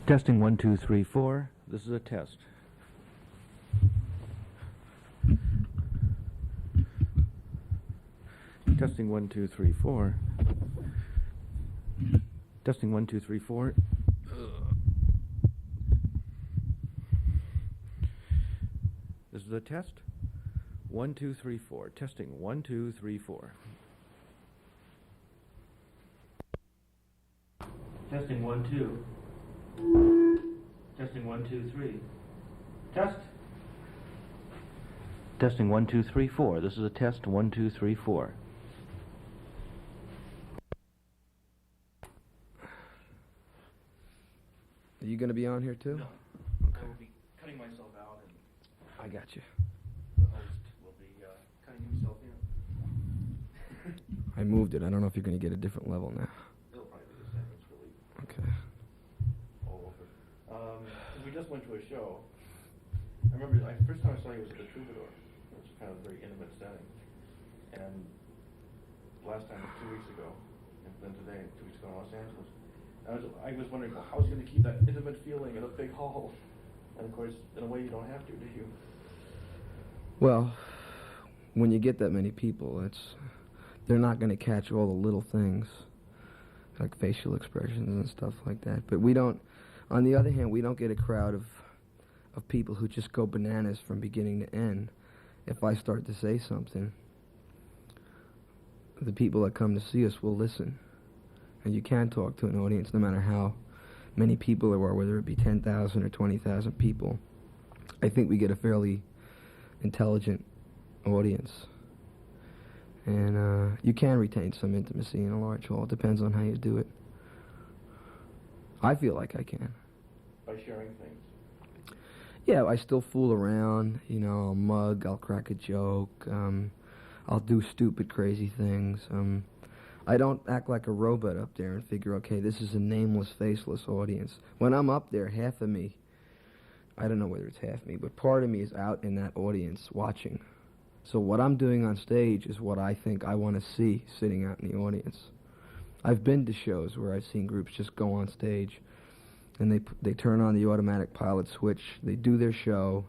Testing 1, 2, 3, 4. This is a test. Testing 1, 2, 3, 4. Testing 1, 2, 3, 4. This is a test. 1, 2, 3, 4. Testing 1, 2, 3, 4. Testing 1, 2. Testing 1, 2, 3. Test. Testing 1, 2, 3, 4. This is a test. 1, 2, 3, 4. Are you going to be on here too? No. Okay. I will be cutting myself out, and I got you. the host will be cutting himself in. I moved it. I don't know if you're going to get a different level now. It'll probably be the same. It's really Okay. all over. We just went to a show. I remember the first time I saw you was at the Troubadour. It was kind of a very intimate setting. And last time was 2 weeks ago, and then today, 2 weeks ago in Los Angeles. I was wondering, well, how's going to keep that intimate feeling in a big hall? And of course, in a way, you don't have to, do you? Well, when you get that many people, they're not going to catch all the little things, like facial expressions and stuff like that. But we don't, on the other hand, we don't get a crowd of people who just go bananas from beginning to end. If I start to say something, the people that come to see us will listen. And you can talk to an audience no matter how many people there are, whether it be 10,000 or 20,000 people. I think we get a fairly intelligent audience. And you can retain some intimacy in a large hall. It depends on how you do it. I feel like I can. By sharing things. Yeah, I still fool around. You know, I'll mug, I'll crack a joke, I'll do stupid, crazy things. I don't act like a robot up there and figure, okay, this is a nameless, faceless audience. When I'm up there, half of me, I don't know whether it's half me, but part of me is out in that audience watching. So what I'm doing on stage is what I think I want to see sitting out in the audience. I've been to shows where I've seen groups just go on stage and they turn on the automatic pilot switch, they do their show,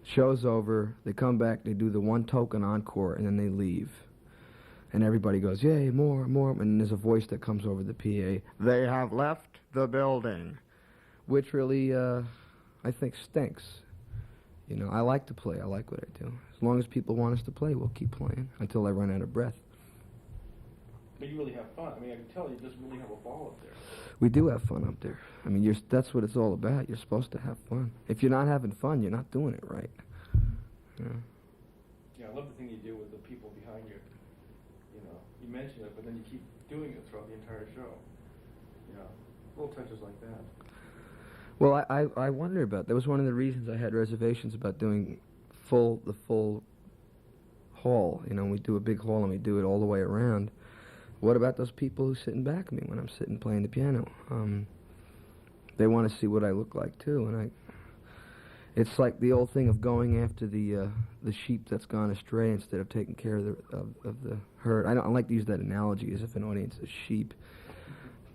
show's over, they come back, they do the one token encore, and then they leave. And everybody goes, yay, more, more. And there's a voice that comes over the PA. They have left the building. Which really, I think, stinks. You know, I like to play. I like what I do. As long as people want us to play, we'll keep playing until I run out of breath. But you really have fun. I mean, I can tell you just really have a ball up there. We do have fun up there. I mean, that's what it's all about. You're supposed to have fun. If you're not having fun, you're not doing it right. Yeah. Yeah, I love the thing you do with the people behind you. You know, you mention it, but then you keep doing it throughout the entire show. Yeah, little touches like that. Well, I wonder about that. Was one of the reasons I had reservations about doing the full hall. You know, we do a big hall and we do it all the way around. What about those people who sit in back of me when I'm sitting playing the piano? They want to see what I look like too, and it's like the old thing of going after the sheep that's gone astray instead of taking care of the herd. I don't like to use that analogy as if an audience is sheep,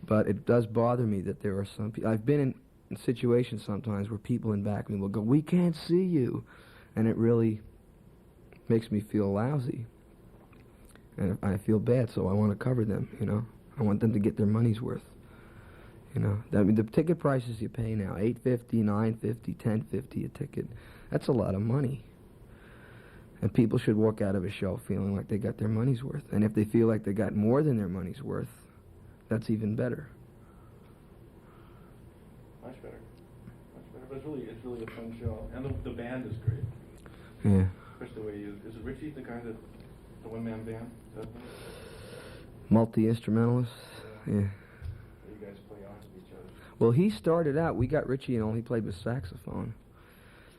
but it does bother me that there are some people. I've been in situations sometimes where people in back of me will go, "We can't see you," and it really makes me feel lousy, and I feel bad. So I want to cover them. You know, I want them to get their money's worth. You know, I mean, the ticket prices you pay now, $8.50, $9.50, $10.50 a ticket. That's a lot of money. And people should walk out of a show feeling like they got their money's worth. And if they feel like they got more than their money's worth, that's even better. Much better. Much better. But it's really a fun show. And the band is great. Yeah. Especially the way is it Richie, the guy the one-man band? Multi-instrumentalist? Yeah. You guys play off of each other. Well, he started out, we got Richie and all he played was saxophone.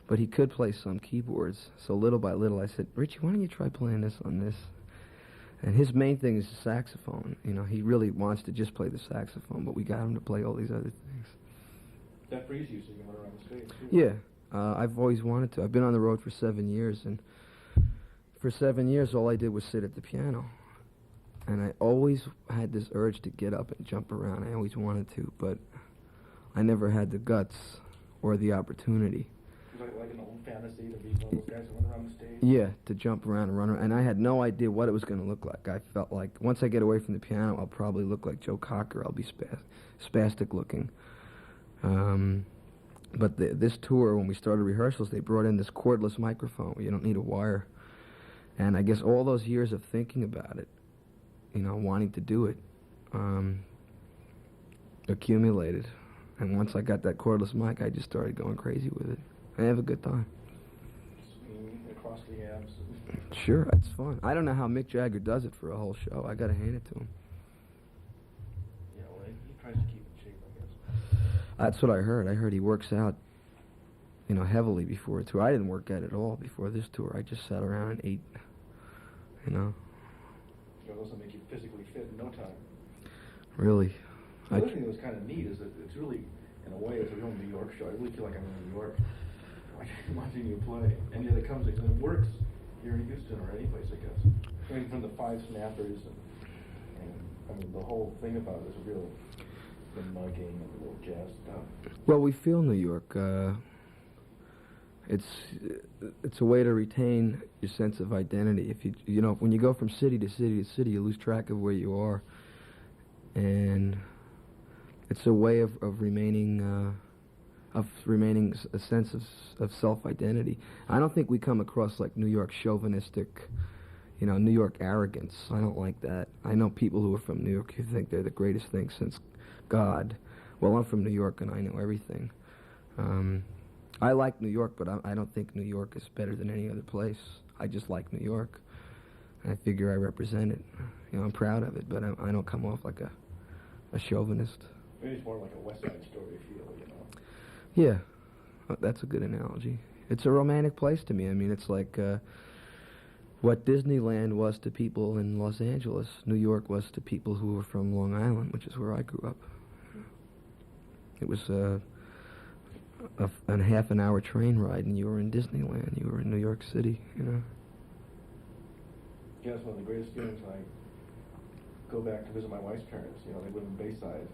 But he could play some keyboards. So little by little I said, Richie, why don't you try playing this on this? And his main thing is the saxophone. You know, he really wants to just play the saxophone, but we got him to play all these other things. That frees you so you can run around the stage, too. Yeah. I've always wanted to. I've been on the road for 7 years, and for 7 years all I did was sit at the piano. And I always had this urge to get up and jump around. I always wanted to, but I never had the guts or the opportunity. It was like an old fantasy to be one of those guys who run around the stage. Yeah, to jump around and run around. And I had no idea what it was going to look like. I felt like once I get away from the piano, I'll probably look like Joe Cocker. I'll be spastic looking. But this tour, when we started rehearsals, they brought in this cordless microphone where you don't need a wire. And I guess all those years of thinking about it, you know, wanting to do it, accumulated. And once I got that cordless mic, I just started going crazy with it. I have a good time. Swinging across the amps. Sure, it's fun. I don't know how Mick Jagger does it for a whole show. I got to hand it to him. Yeah, well, he tries to keep in shape, I guess. That's what I heard. I heard he works out, you know, heavily before a tour. I didn't work out at all before this tour. I just sat around and ate, you know. It'll also make you physically fit in no time. Really. The other thing that was kind of neat is that it's really, in a way, it's a real New York show. I really feel like I'm in New York watching you play. And yet it comes, and it works here in Houston or any place, I guess. I mean, from the five snappers and I mean, the whole thing about it is real, the mugging and the little jazz stuff. Well, we feel New York. It's a way to retain your sense of identity. If you know, when you go from city to city to city, you lose track of where you are, and it's a way of remaining a sense of self-identity. I don't think we come across like New York chauvinistic, you know, New York arrogance. I don't like that. I know people who are from New York who think they're the greatest thing since God. Well, I'm from New York and I know everything. I like New York, but I don't think New York is better than any other place. I just like New York. And I figure I represent it. You know, I'm proud of it, but I don't come off like a chauvinist. Maybe it's more like a West Side Story feel, you know. Yeah, that's a good analogy. It's a romantic place to me. I mean, it's like what Disneyland was to people in Los Angeles, New York was to people who were from Long Island, which is where I grew up. It was a half an hour train ride, and you were in Disneyland. You were in New York City, you know. Yeah, it's one of the greatest feelings when I go back to visit my wife's parents. You know, they live in Bayside.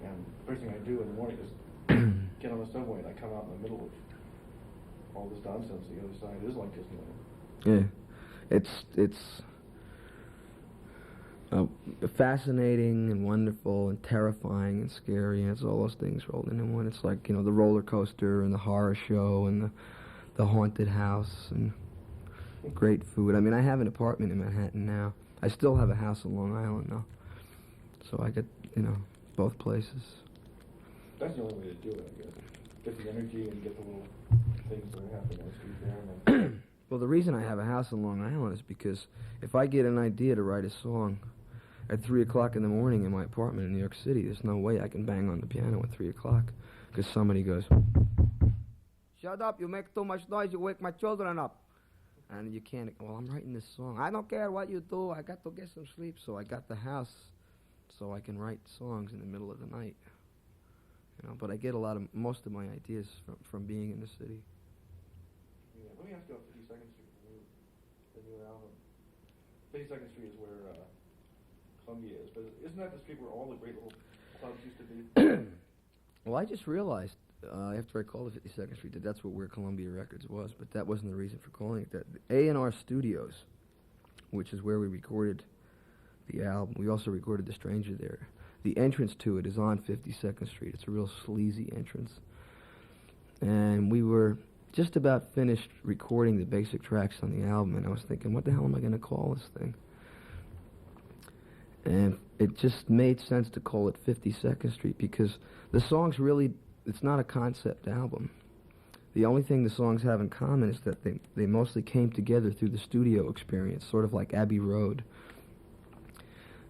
And the first thing I do in the morning is get on the subway and I come out in the middle of all this nonsense. The other side is like Disneyland. Yeah, it's fascinating and wonderful and terrifying and scary, and it's all those things rolled into one. It's like, you know, the roller coaster and the horror show and the haunted house and great food. I mean, I have an apartment in Manhattan now. I still have a house in Long Island though, so I get, you know, both places. That's the only way to do it, I guess. Get the energy and get the little things that are happening on the street there. And then Well, the reason I have a house in Long Island is because if I get an idea to write a song at 3 o'clock in the morning in my apartment in New York City, there's no way I can bang on the piano at 3 o'clock because somebody goes, "Shut up, you make too much noise, you wake my children up." And you can't, well, I'm writing this song. I don't care what you do, I got to get some sleep. So I got the house so I can write songs in the middle of the night. You know, but I get most of my ideas from being in the city. yeah, let me ask you about 52nd Street, the new album. 52nd Street is where Columbia is, but isn't that the street where all the great little clubs used to be? Well, I just realized after I called it 52nd Street that that's where Columbia Records was, but that wasn't the reason for calling it that. A&R Studios, which is where we recorded the album. We also recorded The Stranger there. The entrance to it is on 52nd Street. It's a real sleazy entrance. And we were just about finished recording the basic tracks on the album, and I was thinking, what the hell am I going to call this thing? And it just made sense to call it 52nd Street because the songs really, it's not a concept album. The only thing the songs have in common is that they mostly came together through the studio experience, sort of like Abbey Road.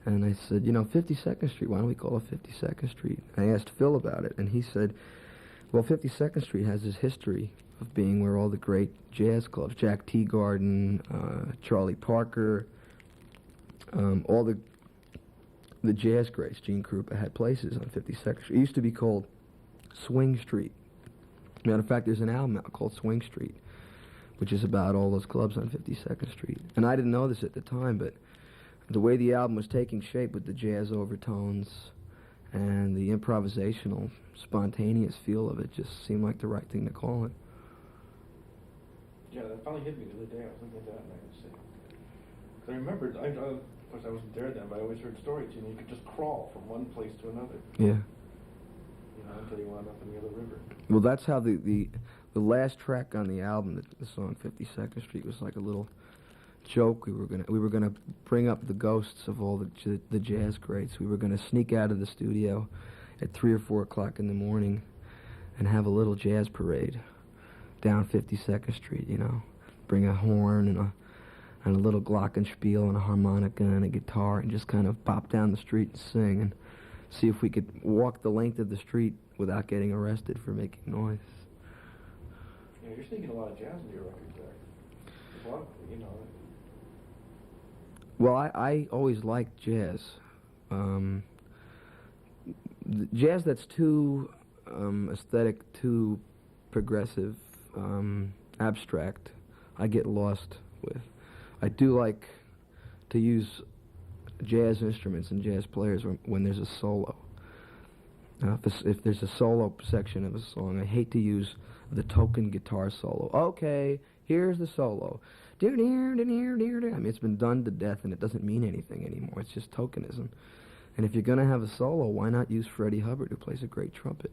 And I said, you know, 52nd Street, why don't we call it 52nd Street? I asked Phil about it, and he said, well, 52nd Street has this history of being where all the great jazz clubs, Jack Teagarden, Charlie Parker, all the jazz greats, Gene Krupa, had places on 52nd Street. It used to be called Swing Street. Matter of fact, there's an album out called Swing Street, which is about all those clubs on 52nd Street. And I didn't know this at the time, but the way the album was taking shape with the jazz overtones and the improvisational, spontaneous feel of it just seemed like the right thing to call it. Yeah, that finally hit me the other day. I was looking at that and I was saying, because I remembered, of course I wasn't there then, but I always heard stories, you could just crawl from one place to another. Yeah. Until you wound up in the other river. Well, that's how the last track on the album, the song 52nd Street, was like a little joke. We were gonna bring up the ghosts of all the jazz greats. We were gonna sneak out of the studio at 3 or 4 o'clock in the morning and have a little jazz parade down 52nd Street. Bring a horn and a little glockenspiel and a harmonica and a guitar and just kind of bop down the street and sing and see if we could walk the length of the street without getting arrested for making noise. Yeah, you're sneaking a lot of jazz into your records there. There's a lot of, Well, I always liked jazz. Jazz that's too aesthetic, too progressive, abstract, I get lost with. I do like to use jazz instruments and jazz players when there's a solo. If there's a solo section of a song, I hate to use the token guitar solo. Okay, here's the solo. I mean, it's been done to death and it doesn't mean anything anymore. It's just tokenism. And if you're going to have a solo, why not use Freddie Hubbard, who plays a great trumpet?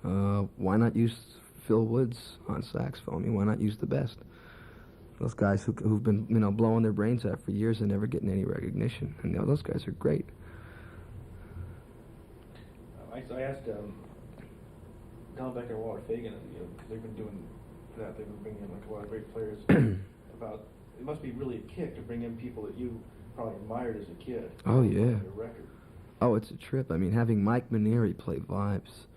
Why not use Phil Woods on saxophone? I mean, why not use the best? Those guys who've been, blowing their brains out for years and never getting any recognition. And those guys are great. I asked Don Becker and Walter Fagan, because they've been doing that. They've been bringing in a lot of great players. About it must be really a kick to bring in people that you probably admired as a kid. Oh yeah. On your record. Oh, it's a trip. I mean, having Mike Maneri play vibes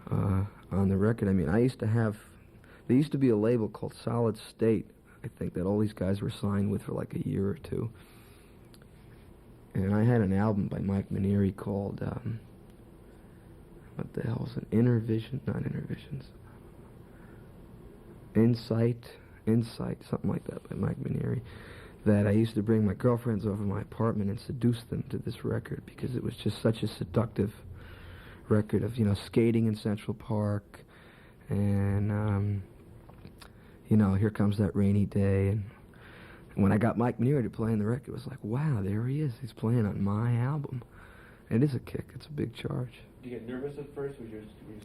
on the record. I mean, there used to be a label called Solid State, I think, that all these guys were signed with for like a year or two. And I had an album by Mike Maneri called, what the hell is it? Not Inner Visions. Insight, something like that by Mike Maneri. That I used to bring my girlfriends over to my apartment and seduce them to this record because it was just such a seductive record of, skating in Central Park and, Here Comes That Rainy Day. And when I got Mike Maneri to play on the record, it was like, wow, there he is. He's playing on my album. And it is a kick. It's a big charge. Do you get nervous at first?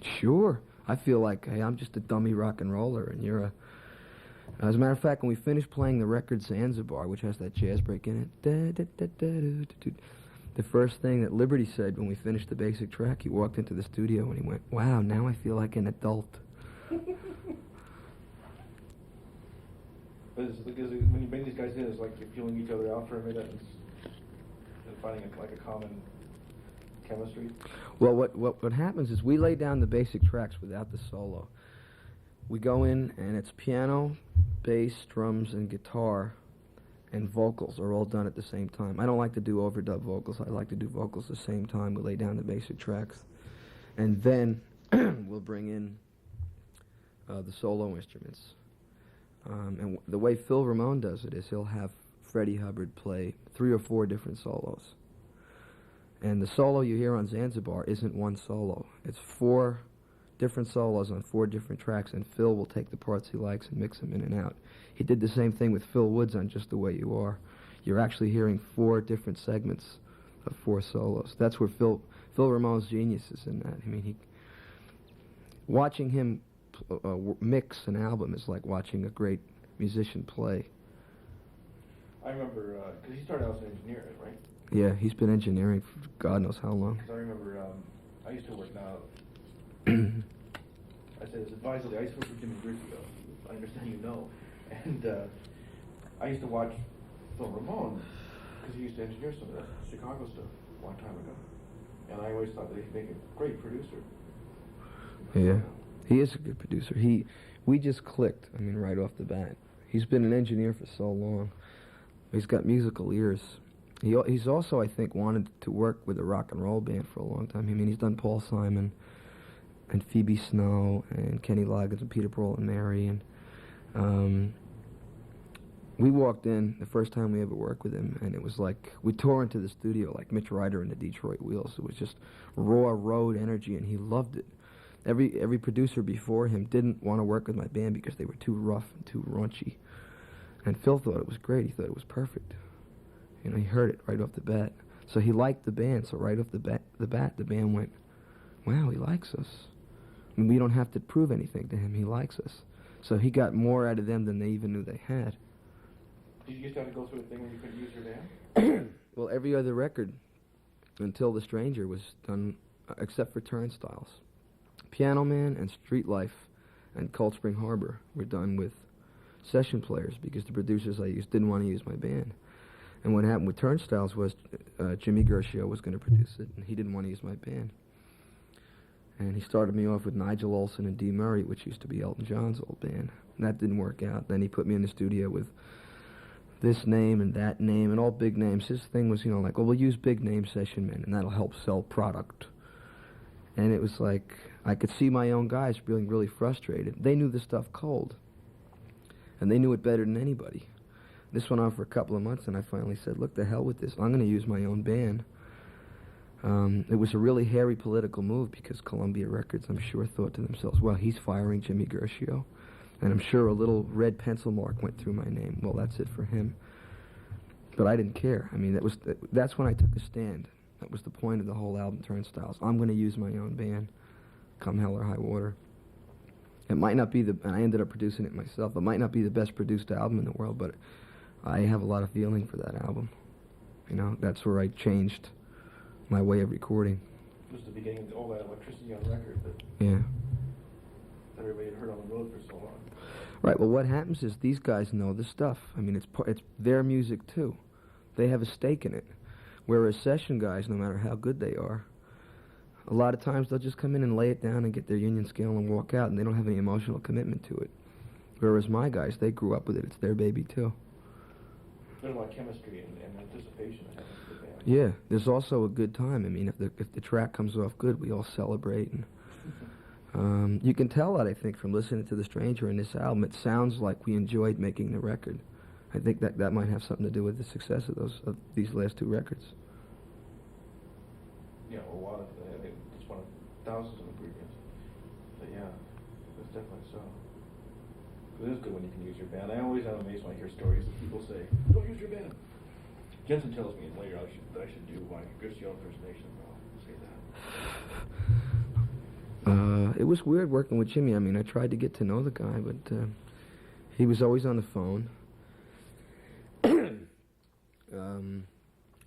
Sure. I feel like, hey, I'm just a dummy rock and roller, and you're a... As a matter of fact, when we finished playing the record Zanzibar, which has that jazz break in it, the first thing that Liberty said when we finished the basic track, he walked into the studio and he went, wow, now I feel like an adult. But because when you bring these guys in, it's like you're feeling each other out for a minute and finding a common chemistry. Well, what happens is we lay down the basic tracks without the solo. We go in and it's piano, bass, drums, and guitar, and vocals are all done at the same time. I don't like to do overdub vocals. I like to do vocals at the same time. We lay down the basic tracks. And then we'll bring in the solo instruments. And the way Phil Ramone does it is he'll have Freddie Hubbard play 3 or 4 different solos. And the solo you hear on Zanzibar isn't one solo. It's 4 different solos on 4 different tracks, and Phil will take the parts he likes and mix them in and out. He did the same thing with Phil Woods on Just the Way You Are. You're actually hearing 4 different segments of 4 solos. That's where Phil Ramone's genius is in that. I mean, watching him mix an album is like watching a great musician play. I remember, because he started out as an engineer, right? Yeah, he's been engineering for God knows how long. Because I remember, I used to work now. I said this advisedly. I used to work for Jimmy Grisio. I understand you know. And I used to watch Phil Ramone because he used to engineer some of that Chicago stuff a long time ago. And I always thought that he'd make a great producer. Yeah, he is a good producer. We just clicked, I mean, right off the bat. He's been an engineer for so long. He's got musical ears. He's also, I think, wanted to work with a rock and roll band for a long time. I mean, he's done Paul Simon and Phoebe Snow and Kenny Loggins and Peter Paul and Mary, and We walked in the first time we ever worked with him, and it was like we tore into the studio like Mitch Ryder and the Detroit Wheels. It was just raw road energy, and he loved it. Every producer before him didn't want to work with my band because they were too rough and too raunchy. And Phil thought it was great. He thought it was perfect. You know, he heard it right off the bat. So he liked the band. So right off the bat, the band went, "Wow, he likes us." I mean, we don't have to prove anything to him. He likes us. So he got more out of them than they even knew they had. Did you used to have to go through a thing where you couldn't use your band? Well, every other record until The Stranger was done, except for Turnstiles. Piano Man and Street Life and Cold Spring Harbor were done with session players because the producers I used didn't want to use my band. And what happened with Turnstiles was Jimmy Gershio was going to produce it, and he didn't want to use my band. And he started me off with Nigel Olsson and Dee Murray, which used to be Elton John's old band. And that didn't work out. Then he put me in the studio with this name and that name and all big names. His thing was, you know, like, well, we'll use big name session men, and that'll help sell product. And it was like, I could see my own guys feeling really frustrated. They knew the stuff cold, and they knew it better than anybody. This went on for a couple of months, and I finally said, look, the hell with this. I'm going to use my own band. It was a really hairy political move because Columbia Records, I'm sure, thought to themselves, well, he's firing Jimmy Gershio. And I'm sure a little red pencil mark went through my name. Well, that's it for him. But I didn't care. I mean, that's when I took a stand. That was the point of the whole album, Turnstiles. I'm going to use my own band, come hell or high water. It might not be and I ended up producing it myself. It might not be the best produced album in the world, but I have a lot of feeling for that album. You know, that's where I changed my way of recording. It was the beginning of all that electricity on record that Yeah. everybody had heard on the road for so long. Right, well, what happens is these guys know the stuff. I mean, it's their music, too. They have a stake in it. Whereas session guys, no matter how good they are, a lot of times they'll just come in and lay it down and get their union scale and walk out, and they don't have any emotional commitment to it. Whereas my guys, they grew up with it. It's their baby, too. There's a lot of chemistry and anticipation that happens with the band. Yeah, there's also a good time. I mean, if the track comes off good, we all celebrate. And you can tell that, I think, from listening to The Stranger in this album. It sounds like we enjoyed making the record. I think that might have something to do with the success of these last two records. Yeah, a lot of I think it's one of thousands of ingredients. But yeah, it's definitely so. It is good when you can use your band. I always am amazed when I hear stories that people say, "Don't use your band." Jensen tells me later that I should do my Gershio impersonation. I'll say that. It was weird working with Jimmy. I mean, I tried to get to know the guy, but he was always on the phone.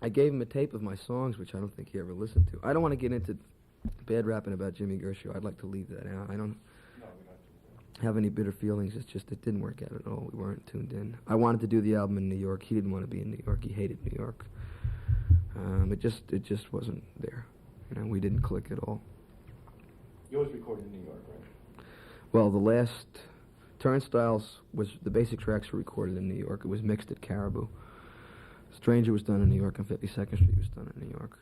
I gave him a tape of my songs, which I don't think he ever listened to. I don't want to get into bad rapping about Jimmy Gershio. I'd like to leave that out. I don't have any bitter feelings. It's just it didn't work out at all. We weren't tuned in. I wanted to do the album in New York. He didn't want to be in New York. He hated New York. It just wasn't there. You know, we didn't click at all. You always recorded in New York, right? Well, the last Turnstiles the basic tracks were recorded in New York. It was mixed at Caribou. Stranger was done in New York, and 52nd Street was done in New York.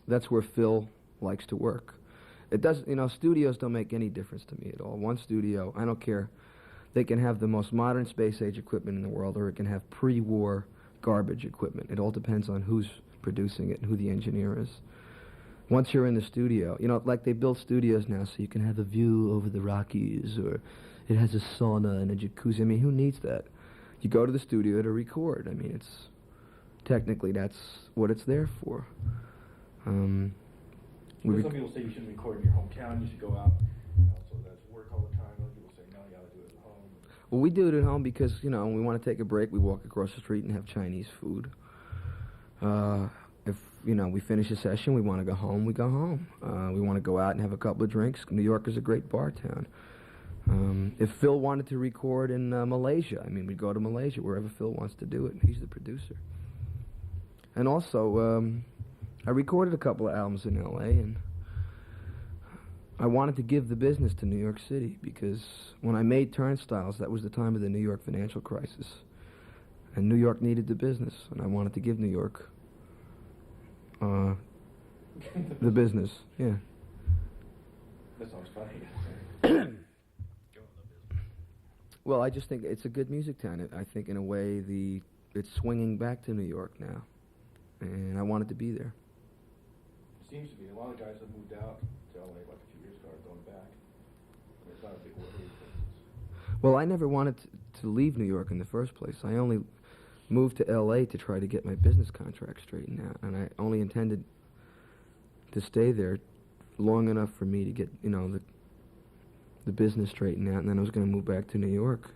That's where Phil likes to work. It does, you know, studios don't make any difference to me at all. One studio, I don't care. They can have the most modern space age equipment in the world, or it can have pre-war garbage equipment. It all depends on who's producing it and who the engineer is. Once you're in the studio, you know, like they build studios now so you can have a view over the Rockies, or it has a sauna and a jacuzzi. I mean, who needs that? You go to the studio to record. I mean, technically that's what it's there for. Some people say you shouldn't record in your hometown. You should go out. You know, so that's work all the time. Other people say no, you got to do it at home. Well, we do it at home because, you know, when we want to take a break, we walk across the street and have Chinese food. If, you know, we finish a session, we want to go home, we go home. We want to go out and have a couple of drinks. New York is a great bar town. If Phil wanted to record in Malaysia, I mean, we'd go to Malaysia, wherever Phil wants to do it. He's the producer. And also, I recorded a couple of albums in L.A., and I wanted to give the business to New York City, because when I made Turnstiles, that was the time of the New York financial crisis. And New York needed the business, and I wanted to give New York the business, yeah. That sounds funny. Well, I just think it's a good music town. I think in a way it's swinging back to New York now, and I wanted to be there. It seems to be. A lot of guys have moved out to LA like a few years ago are going back. And it's not a big worry. Well, I never wanted to leave New York in the first place. I only moved to LA to try to get my business contract straightened out, and I only intended to stay there long enough for me to get, the business straightened out, and then I was going to move back to New York.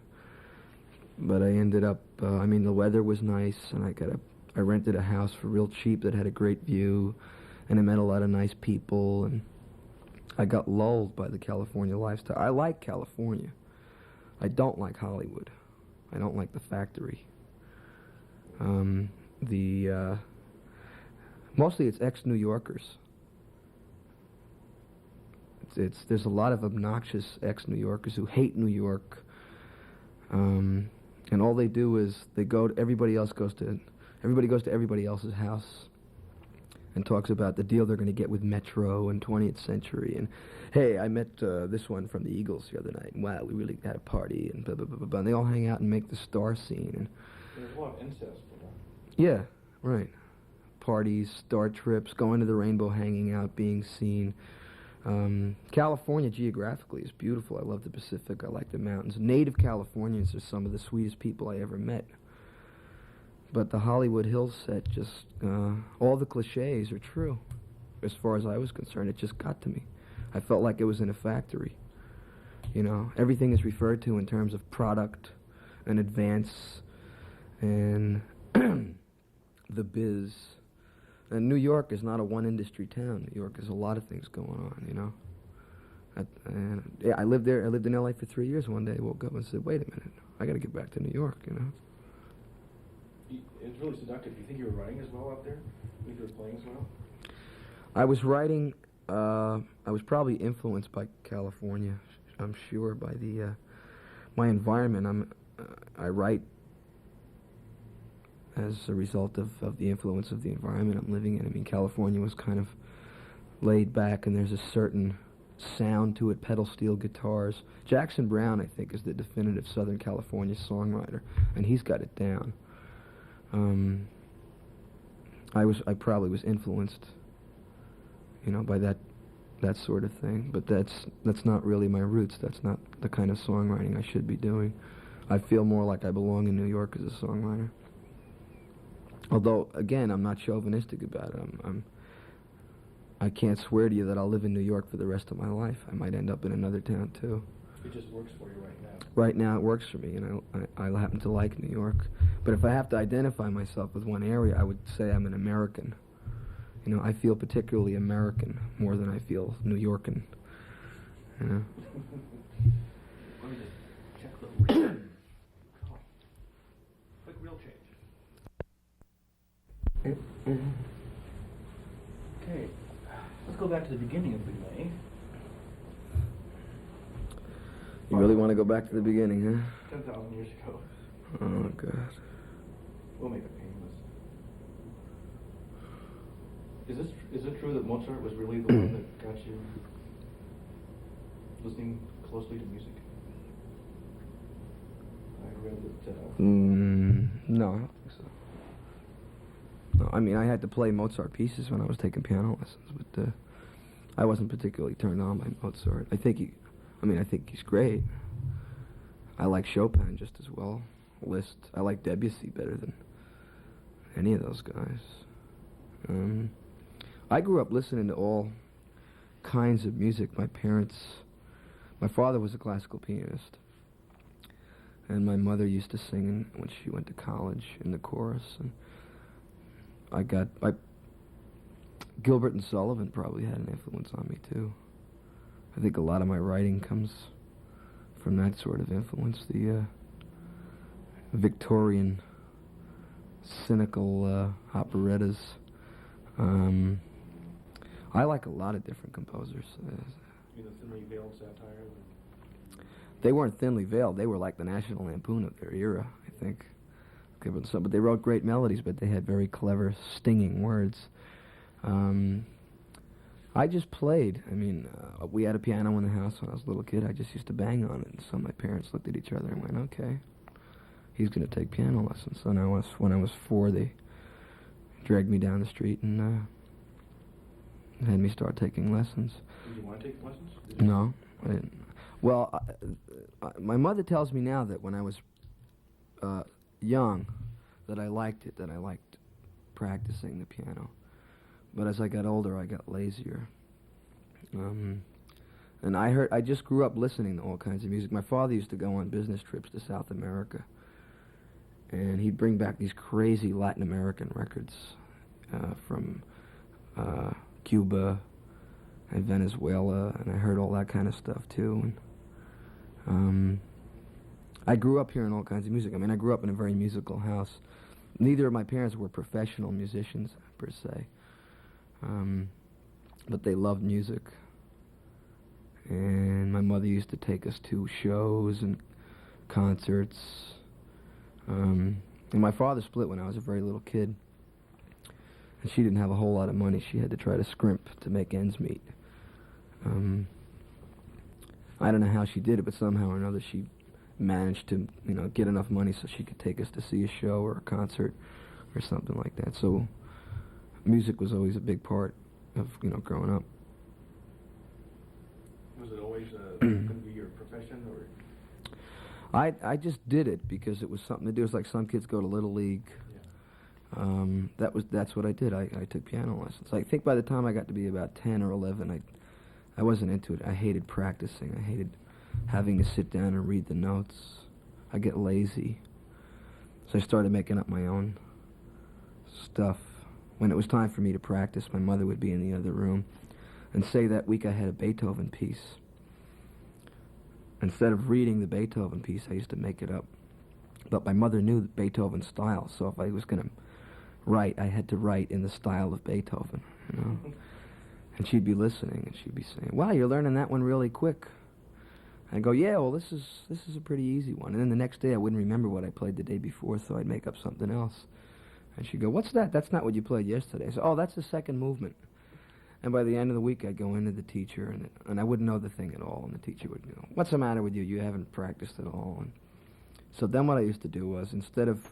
But I ended up, the weather was nice, and I rented a house for real cheap that had a great view, and I met a lot of nice people, and I got lulled by the California lifestyle. I like California. I don't like Hollywood. I don't like the factory. Mostly it's ex-New Yorkers. There's a lot of obnoxious ex-New Yorkers who hate New York, and all they do is everybody goes to everybody else's house and talks about the deal they're going to get with Metro and 20th Century, and hey, I met this one from the Eagles the other night, and wow, we really had a party, and blah, blah, blah, blah, blah. And they all hang out and make the star scene. And there's a lot of incest, Yeah, right. Parties, star trips, going to the Rainbow, hanging out, being seen. California geographically is beautiful. I love the Pacific. I like the mountains. Native Californians are some of the sweetest people I ever met. But the Hollywood Hills set just, all the cliches are true. As far as I was concerned, it just got to me. I felt like it was in a factory. Everything is referred to in terms of product and advance and the biz. And New York is not a one-industry town. New York has a lot of things going on, I lived there. I lived in L.A. for 3 years. One day I woke up and said, wait a minute, I got to get back to New York, It's really seductive. Do you think you were writing as well out there? Do you think you were playing as well? I was writing, I was probably influenced by California, I'm sure, by my environment. I write as a result of the influence of the environment I'm living in. I mean, California was kind of laid back, and there's a certain sound to it, pedal steel guitars. Jackson Browne, I think, is the definitive Southern California songwriter, and he's got it down. I probably was influenced, by that sort of thing, but that's not really my roots. That's not the kind of songwriting I should be doing. I feel more like I belong in New York as a songwriter. Although, again, I'm not chauvinistic about it. I can't swear to you that I'll live in New York for the rest of my life. I might end up in another town, too. It just works for you right now. Right now, it works for me, and I happen to like New York. But if I have to identify myself with one area, I would say I'm an American. I feel particularly American more than I feel New Yorkan. Let me just check the reel. Quick reel change. Okay, let's go back to the beginning if we may. You really want to go back to the beginning, huh? 10,000 years ago. Oh, God. We'll make it painless. Is it true that Mozart was really the one that got you listening closely to music? I read that... No, I don't think so. No, I mean, I had to play Mozart pieces when I was taking piano lessons, but I wasn't particularly turned on by Mozart. I think he's great. I like Chopin just as well. Liszt. I like Debussy better than any of those guys. I grew up listening to all kinds of music. My father was a classical pianist, and my mother used to sing when she went to college in the chorus. And Gilbert and Sullivan probably had an influence on me too. I think a lot of my writing comes from that sort of influence, the Victorian, cynical operettas. I like a lot of different composers. The thinly veiled satire? They weren't thinly veiled. They were like the National Lampoon of their era, I think. But they wrote great melodies, but they had very clever, stinging words. I just played. I mean, we had a piano in the house when I was a little kid. I just used to bang on it. And so my parents looked at each other and went, okay, he's going to take piano lessons. So now when I was 4, they dragged me down the street and had me start taking lessons. Did you want to take lessons? No, I didn't. Well, my mother tells me now that when I was young, that I liked it, that I liked practicing the piano. But as I got older, I got lazier. And I just grew up listening to all kinds of music. My father used to go on business trips to South America, and he'd bring back these crazy Latin American records from Cuba and Venezuela, and I heard all that kind of stuff too. And I grew up hearing all kinds of music. I mean, I grew up in a very musical house. Neither of my parents were professional musicians per se, but they loved music. And my mother used to take us to shows and concerts. And my father split when I was a very little kid. And she didn't have a whole lot of money. She had to try to scrimp to make ends meet. I don't know how she did it, but somehow or another she managed to, get enough money so she could take us to see a show or a concert or something like that. So music was always a big part of, growing up. Was it always going to be your profession, or? I just did it because it was something to do. It's like some kids go to Little League. Yeah. That's what I did. I took piano lessons. I think by the time I got to be about 10 or 11, I wasn't into it. I hated practicing. I hated having to sit down and read the notes. I get lazy. So I started making up my own stuff. When it was time for me to practice, my mother would be in the other room and say that week I had a Beethoven piece. Instead of reading the Beethoven piece, I used to make it up. But my mother knew Beethoven's style, so if I was going to write, I had to write in the style of Beethoven, And she'd be listening, and she'd be saying, "Wow, you're learning that one really quick." I'd go, "Yeah, well, this is a pretty easy one." And then the next day, I wouldn't remember what I played the day before, so I'd make up something else. And she'd go, "What's that? That's not what you played yesterday." So, "Oh, that's the second movement." And by the end of the week, I'd go into the teacher, and I wouldn't know the thing at all. And the teacher would go, "What's the matter with you? You haven't practiced at all." And so then what I used to do was, instead of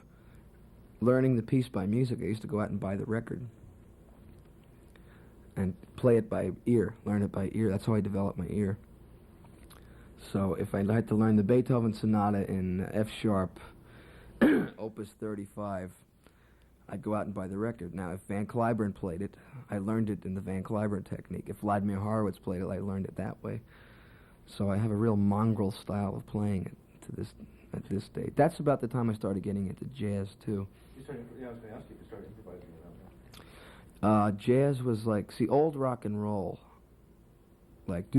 learning the piece by music, I used to go out and buy the record and play it by ear, learn it by ear. That's how I developed my ear. So if I had to learn the Beethoven Sonata in F sharp, Opus 35, I'd go out and buy the record. Now, if Van Cliburn played it, I learned it in the Van Cliburn technique. If Vladimir Horowitz played it, I learned it that way. So I have a real mongrel style of playing it at this date. That's about the time I started getting into jazz, too. I was going to ask you if you started improvising around that. Jazz was like, old rock and roll, like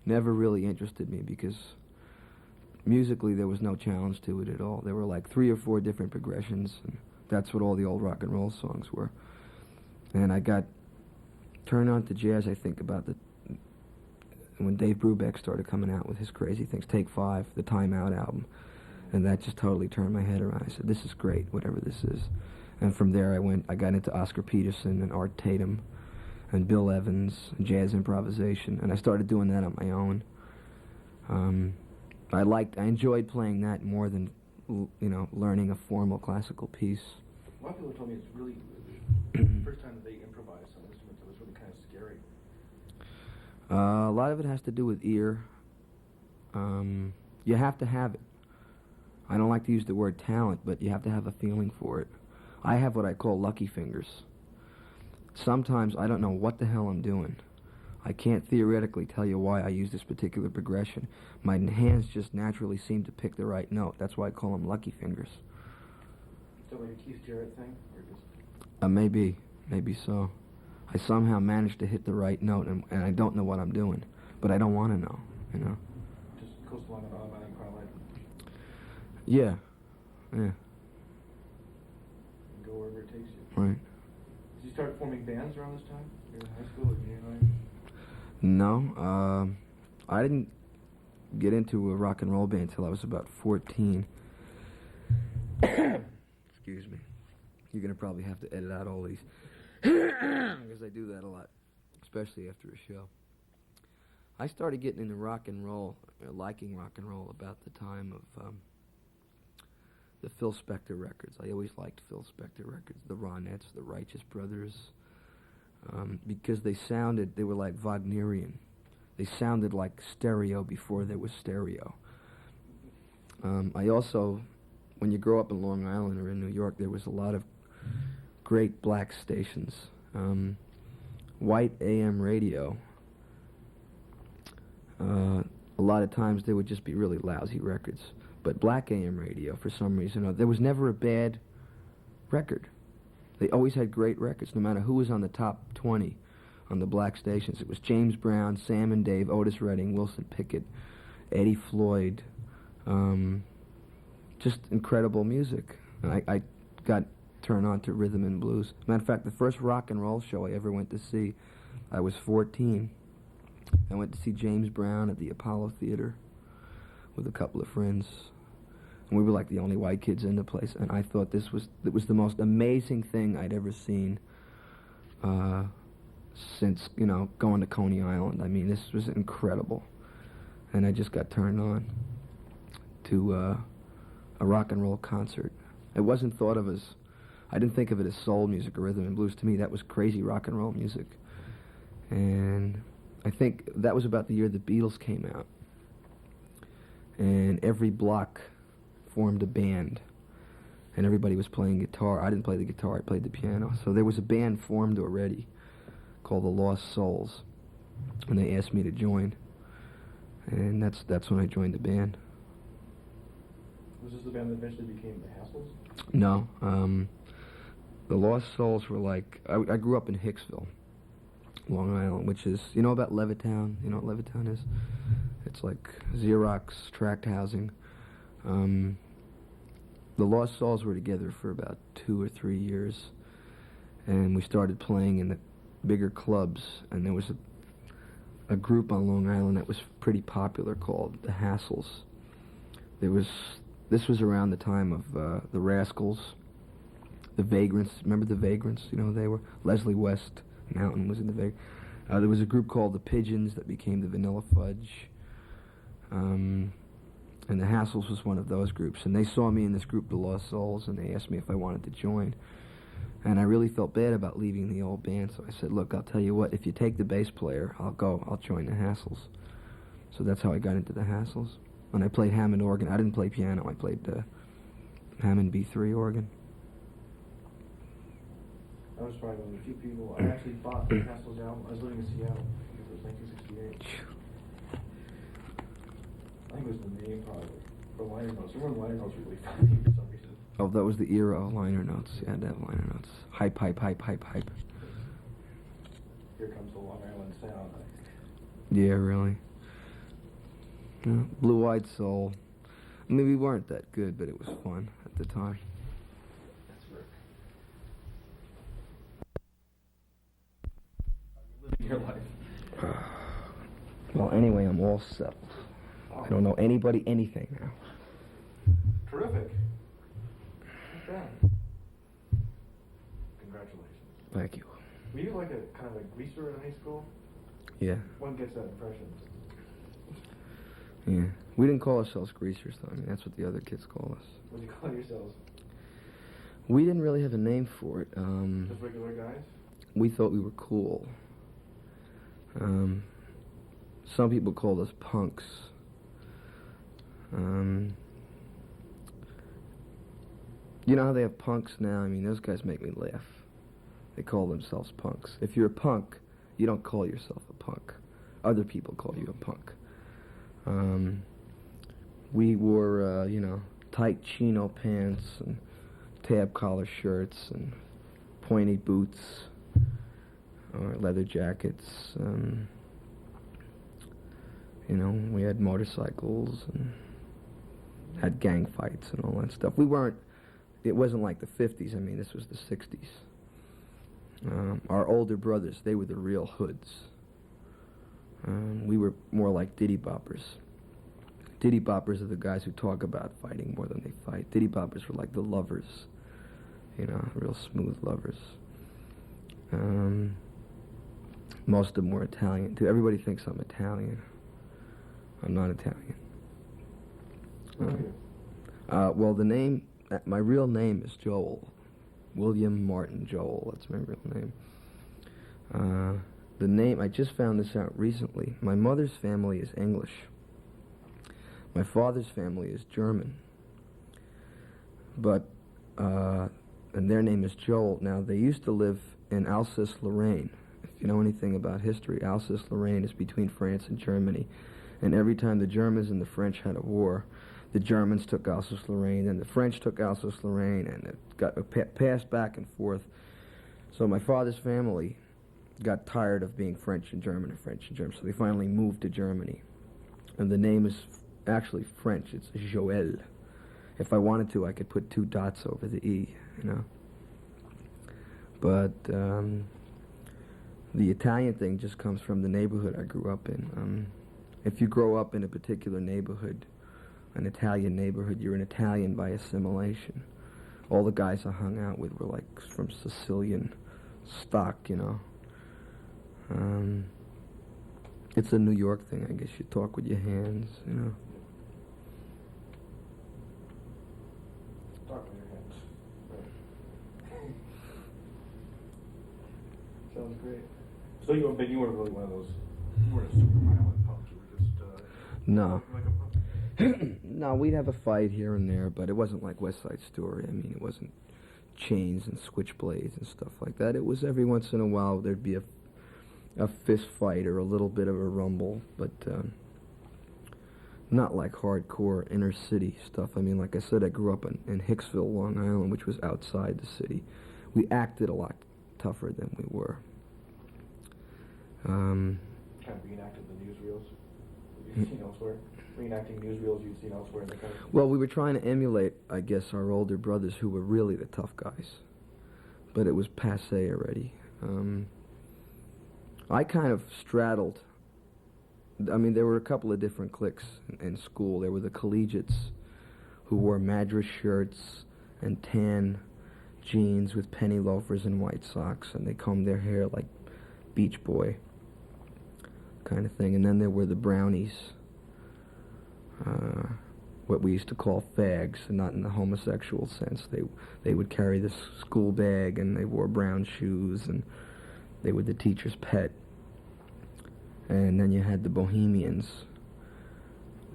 never really interested me because musically there was no challenge to it at all. There were like 3 or 4 different progressions, and that's what all the old rock and roll songs were. And I got turned on to jazz, I think, about when Dave Brubeck started coming out with his crazy things, Take 5, the Time Out album. And that just totally turned my head around. I said, this is great, whatever this is. And from there I got into Oscar Peterson and Art Tatum and Bill Evans and jazz improvisation, and I started doing that on my own. I enjoyed playing that more than, learning a formal classical piece. A lot of people told me it's really, the first time that they improvised on instruments, it was really kind of scary. A lot of it has to do with ear. You have to have it. I don't like to use the word talent, but you have to have a feeling for it. I have what I call lucky fingers. Sometimes I don't know what the hell I'm doing. I can't theoretically tell you why I use this particular progression. My hands just naturally seem to pick the right note. That's why I call them lucky fingers. Is that like a Keith Jarrett thing? Or just... Maybe so. I somehow managed to hit the right note, and I don't know what I'm doing. But I don't want to know, Just coast along an automatic pilot. Yeah. And go wherever it takes you. Right. Did you start forming bands around this time? You were in high school or junior high? No. I didn't get into a rock and roll band until I was about 14. Excuse me. You're going to probably have to edit out all these because I do that a lot, especially after a show. I started getting into rock and roll, liking rock and roll about the time of the Phil Spector records. I always liked Phil Spector records, the Ronettes, the Righteous Brothers, because they were like Wagnerian. They sounded like stereo before there was stereo. I also, when you grow up in Long Island or in New York, there was a lot of great black stations. White AM radio, a lot of times they would just be really lousy records. But black AM radio, for some reason, there was never a bad record. They always had great records, no matter who was on the top 20 on the black stations. It was James Brown, Sam and Dave, Otis Redding, Wilson Pickett, Eddie Floyd, just incredible music. I got turned on to rhythm and blues. Matter of fact, the first rock and roll show I ever went to see, I was 14. I went to see James Brown at the Apollo Theater with a couple of friends. And we were like the only white kids in the place, and I thought it was the most amazing thing I'd ever seen since, going to Coney Island. I mean, this was incredible. And I just got turned on to a rock and roll concert. It wasn't thought of as, I didn't think of it as soul music or rhythm and blues. To me, that was crazy rock and roll music. And I think that was about the year the Beatles came out. And every block formed a band, and everybody was playing guitar. I didn't play the guitar, I played the piano. So there was a band formed already called the Lost Souls, and they asked me to join, and that's when I joined the band. Was this the band that eventually became the Hassles? No, the Lost Souls were like, I grew up in Hicksville, Long Island, which is, about Levittown? You know what Levittown is? It's like Xerox tract housing. The Lost Souls were together for about 2 or 3 years, and we started playing in the bigger clubs, and there was a group on Long Island that was pretty popular called the Hassles. This was around the time of the Rascals, the Vagrants. Remember the Vagrants? You know who they were? Leslie West Mountain was in the Vagrants. There was a group called the Pigeons that became the Vanilla Fudge. And the Hassles was one of those groups. And they saw me in this group, the Lost Souls, and they asked me if I wanted to join. And I really felt bad about leaving the old band, so I said, look, I'll tell you what, if you take the bass player, I'll join the Hassles. So that's how I got into the Hassles. And I played Hammond organ. I didn't play piano, I played Hammond B3 organ. I was probably one of the few people. I actually bought the Hassles album. I was living in Seattle. I think it was 1968. I think it was the name probably. The liner notes. Some of the liner notes were really funny for some reason. Oh, that was the era of liner notes. You had to have liner notes. Hype, hype, hype, hype, hype. Here comes the Long Island sound. Yeah, really. Yeah, Blue-Eyed Soul. I mean, we weren't that good, but it was fun at the time. That's Rick. Living your life. Well, anyway, I'm all settled. I don't know anybody, anything now. Terrific. Not bad. Congratulations. Thank you. Were you like a kind of a greaser in high school? Yeah. One gets that impression. Yeah. We didn't call ourselves greasers, though. I mean, that's what the other kids call us. What do you call yourselves? We didn't really have a name for it. Just regular guys? We thought we were cool. Some people called us punks. You know how they have punks now? I mean, those guys make me laugh. They call themselves punks. If you're a punk, you don't call yourself a punk. Other people call you a punk. We wore, tight chino pants and tab collar shirts and pointy boots or leather jackets. We had motorcycles and had gang fights and all that stuff. It wasn't like the 50s. I mean, this was the 60s. Our older brothers, they were the real hoods. We were more like diddy boppers. Diddy boppers are the guys who talk about fighting more than they fight. Diddy boppers were like the lovers, real smooth lovers. Most of them were Italian too. Everybody thinks I'm Italian. I'm not Italian. Well, the name, my real name is Joel. William Martin Joel. That's my real name. The name, I just found this out recently. My mother's family is English. My father's family is German. But, and their name is Joel. Now, they used to live in Alsace-Lorraine. If you know anything about history, Alsace-Lorraine is between France and Germany. And every time the Germans and the French had a war, the Germans took Alsace-Lorraine, and the French took Alsace-Lorraine, and it got passed back and forth. So my father's family got tired of being French and German and French and German, so they finally moved to Germany. And the name is actually French. It's Joël. If I wanted to, I could put 2 dots over the E, you know. But the Italian thing just comes from the neighborhood I grew up in. If you grow up in a particular neighborhood, an Italian neighborhood, you're an Italian by assimilation. All the guys I hung out with were like from Sicilian stock, you know. It's a New York thing, I guess. You talk with your hands, you know. Talk with your hands. Right. Sounds great. So you weren't really one of those. You weren't a super violent punk. You were just. No. Like a punk. No, we'd have a fight here and there, but it wasn't like West Side Story. I mean, it wasn't chains and switchblades and stuff like that. It was every once in a while there'd be a fist fight or a little bit of a rumble, but not like hardcore inner city stuff. I mean, like I said, I grew up in Hicksville, Long Island, which was outside the city. We acted a lot tougher than we were. Kind of reenacted the newsreels you've seen elsewhere. Reenacting newsreels you've seen elsewhere in the country. Well, we were trying to emulate, I guess, our older brothers who were really the tough guys, but it was passé already. I kind of straddled. I mean, there were a couple of different cliques in school. There were the collegiates who wore Madras shirts and tan jeans with penny loafers and white socks, and they combed their hair like Beach Boy kind of thing. And then there were the brownies, what we used to call fags, not in the homosexual sense. They would carry this school bag, and they wore brown shoes, and they were the teacher's pet. And then you had the bohemians,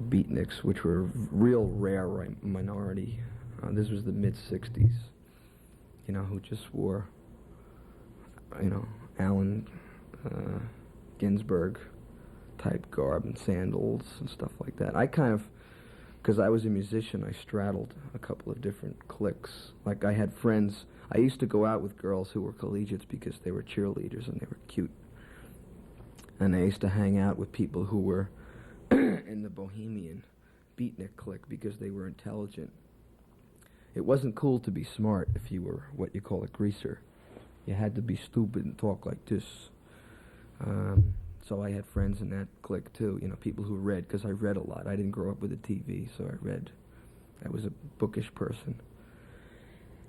beatniks, which were a real rare minority. This was the mid-'60s, you know, who just wore, you know, Allen Ginsberg type garb and sandals and stuff like that. I kind of, because I was a musician, I straddled a couple of different cliques. Like, I had friends. I used to go out with girls who were collegiates because they were cheerleaders and they were cute. And I used to hang out with people who were in the bohemian beatnik clique because they were intelligent. It wasn't cool to be smart if you were what you call a greaser. You had to be stupid and talk like this. So I had friends in that clique too, you know, people who read, because I read a lot. I didn't grow up with a TV, so I read. I was a bookish person.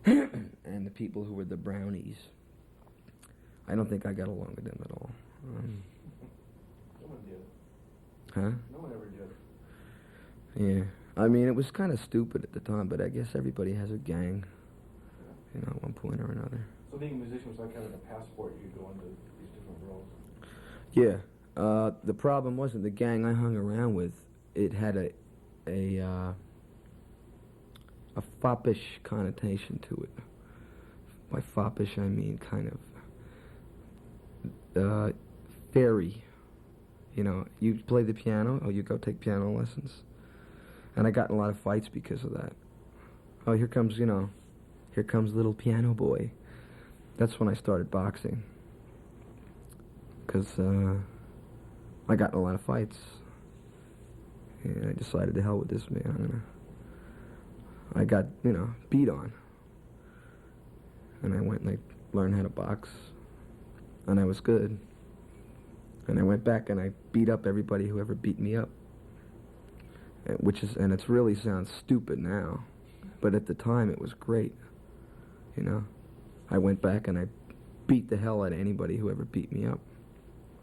And the people who were the brownies, I don't think I got along with them at all. No one did. Huh? No one ever did. Yeah. I mean, it was kind of stupid at the time, but I guess everybody has a gang, you know, at one point or another. So being a musician was like having a passport. You could go into these different roles. Yeah. The problem wasn't the gang I hung around with. It had a foppish connotation to it. By foppish, I mean kind of fairy. You know, you play the piano, or you go take piano lessons. And I got in a lot of fights because of that. Oh, here comes little piano boy. That's when I started boxing. Because I got in a lot of fights. And I decided to hell with this man. I got, you know, beat on. And I went and I learned how to box. And I was good. And I went back and I beat up everybody who ever beat me up. And it really sounds stupid now. But at the time it was great. You know? I went back and I beat the hell out of anybody who ever beat me up.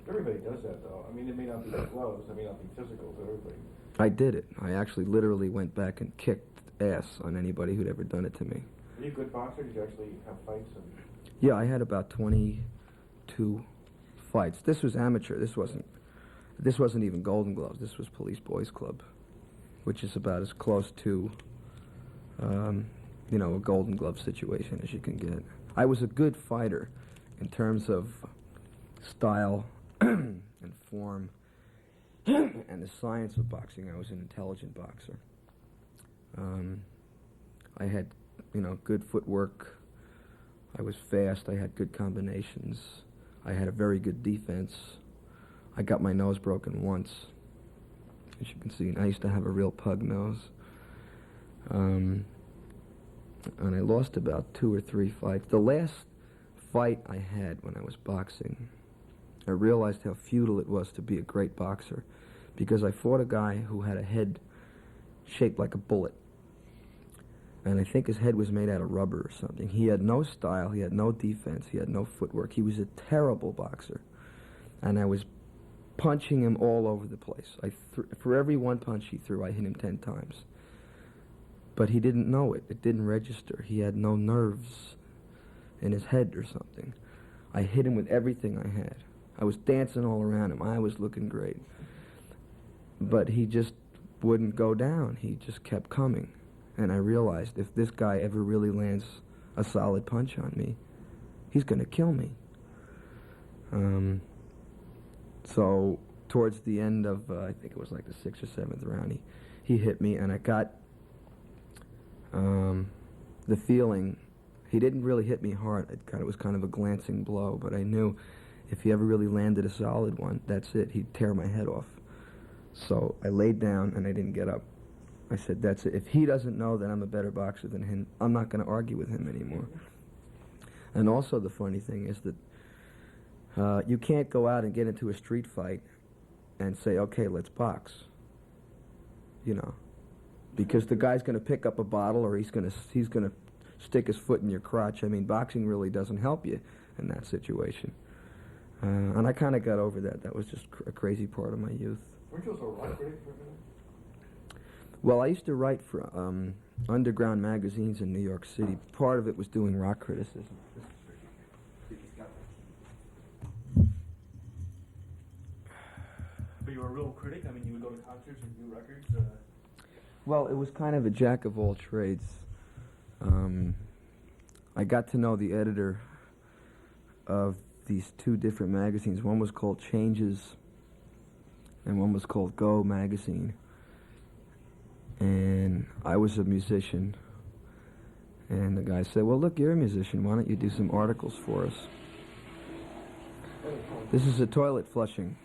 Everybody does that, though. I mean, it may not be gloves, it may not be physical, but everybody. I did it. I actually literally went back and kicked ass on anybody who'd ever done it to me. Are you a good boxer? Did you actually have fights? Yeah, I had about 22 fights. This was amateur. This wasn't even Golden Gloves. This was Police Boys Club, which is about as close to, a Golden Glove situation as you can get. I was a good fighter in terms of style and form and the science of boxing. I was an intelligent boxer. I had, good footwork. I was fast. I had good combinations. I had a very good defense. I got my nose broken once. As you can see, I used to have a real pug nose. And I lost about 2 or 3 fights. The last fight I had when I was boxing, I realized how futile it was to be a great boxer, because I fought a guy who had a head shaped like a bullet. And I think his head was made out of rubber or something. He had no style, he had no defense, he had no footwork. He was a terrible boxer. And I was punching him all over the place. For every one punch he threw, I hit him 10 times. But he didn't know it. It didn't register. He had no nerves in his head or something. I hit him with everything I had. I was dancing all around him. I was looking great. But he just wouldn't go down. He just kept coming. And I realized if this guy ever really lands a solid punch on me, he's going to kill me. So towards the end of, I think it was like the 6th or 7th round, he hit me, and I got the feeling, he didn't really hit me hard. It was kind of a glancing blow, but I knew if he ever really landed a solid one, that's it. He'd tear my head off. So I laid down, and I didn't get up. I said, that's it. If he doesn't know that I'm a better boxer than him, I'm not going to argue with him anymore. And also the funny thing is that you can't go out and get into a street fight and say, okay, let's box. Because the guy's going to pick up a bottle, or he's going to stick his foot in your crotch. I mean, boxing really doesn't help you in that situation. And I kind of got over that. That was just a crazy part of my youth. Weren't you also a rock critic for a minute? Well, I used to write for underground magazines in New York City. Part of it was doing rock criticism. But you were a real critic? I mean, you would go to concerts and do records? Well, it was kind of a jack of all trades. I got to know the editor of these 2 different magazines. One was called Changes, and one was called Go Magazine. And I was a musician. And the guy said, well, look, you're a musician. Why don't you do some articles for us? This is a toilet flushing.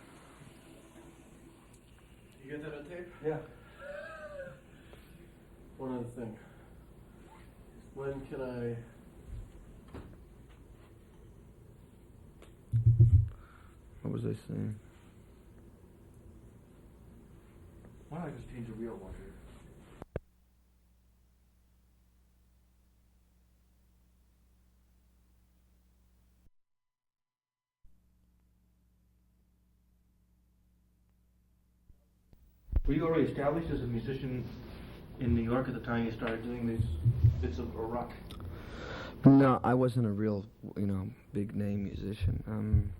You get that on tape? Yeah. One other thing. When can I... What was I saying? Why don't I just change a real one here? Were you already established as a musician in New York at the time you started doing these bits of rock? No, I wasn't a real, big name musician.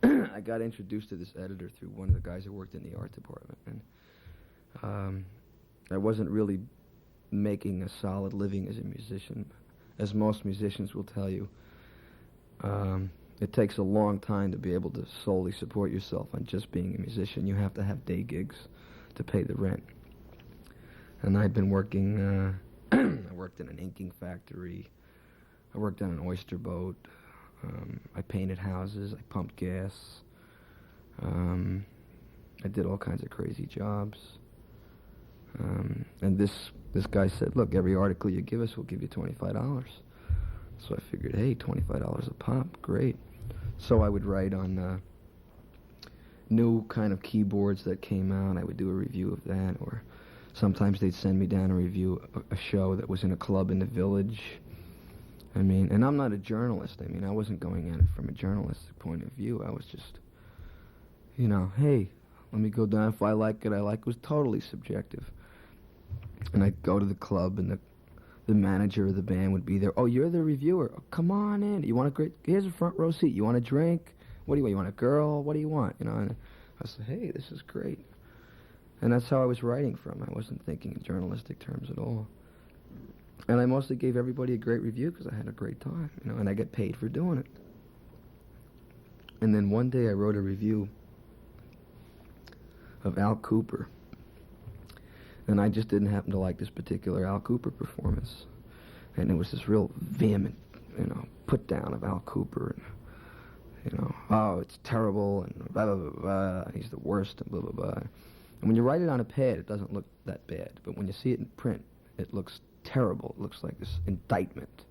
I got introduced to this editor through one of the guys who worked in the art department, and I wasn't really making a solid living as a musician. As most musicians will tell you, it takes a long time to be able to solely support yourself on just being a musician. You have to have day gigs to pay the rent. And I'd been working, I worked in an inking factory, I worked on an oyster boat, I painted houses, I pumped gas, I did all kinds of crazy jobs. And this guy said, look, every article you give us, we'll give you $25. So I figured, hey, $25 a pop, great. So I would write on new kind of keyboards that came out. I would do a review of that, or sometimes they'd send me down to review a show that was in a club in the village, I mean, and I'm not a journalist. I mean, I wasn't going at it from a journalistic point of view. I was just, hey, let me go down. If I like it, I like it. It was totally subjective. And I'd go to the club, and the manager of the band would be there. Oh, you're the reviewer. Oh, come on in. You want here's a front row seat. You want a drink? What do you want? You want a girl? What do you want? And I said, hey, this is great. And that's how I was writing from. I wasn't thinking in journalistic terms at all. And I mostly gave everybody a great review because I had a great time, and I get paid for doing it. And then one day I wrote a review of Al Cooper. And I just didn't happen to like this particular Al Cooper performance. And it was this real vehement, put down of Al Cooper. And, oh, it's terrible, and blah, blah, blah, blah. He's the worst, and blah, blah, blah. And when you write it on a pad, it doesn't look that bad. But when you see it in print, it looks terrible. It looks like this indictment.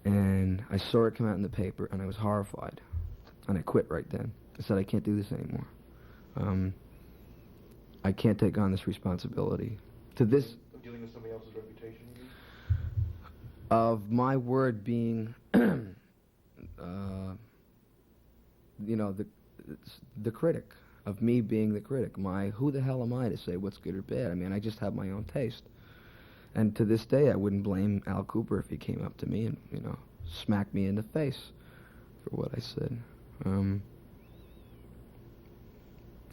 And I saw it come out in the paper, and I was horrified. And I quit right then. I said, I can't do this anymore. I can't take on this responsibility. Dealing with somebody else's reputation, you mean? Of my word being, the critic. Of me being the critic. Who the hell am I to say what's good or bad? I mean, I just have my own taste. And to this day, I wouldn't blame Al Cooper if he came up to me and, smacked me in the face for what I said. I'm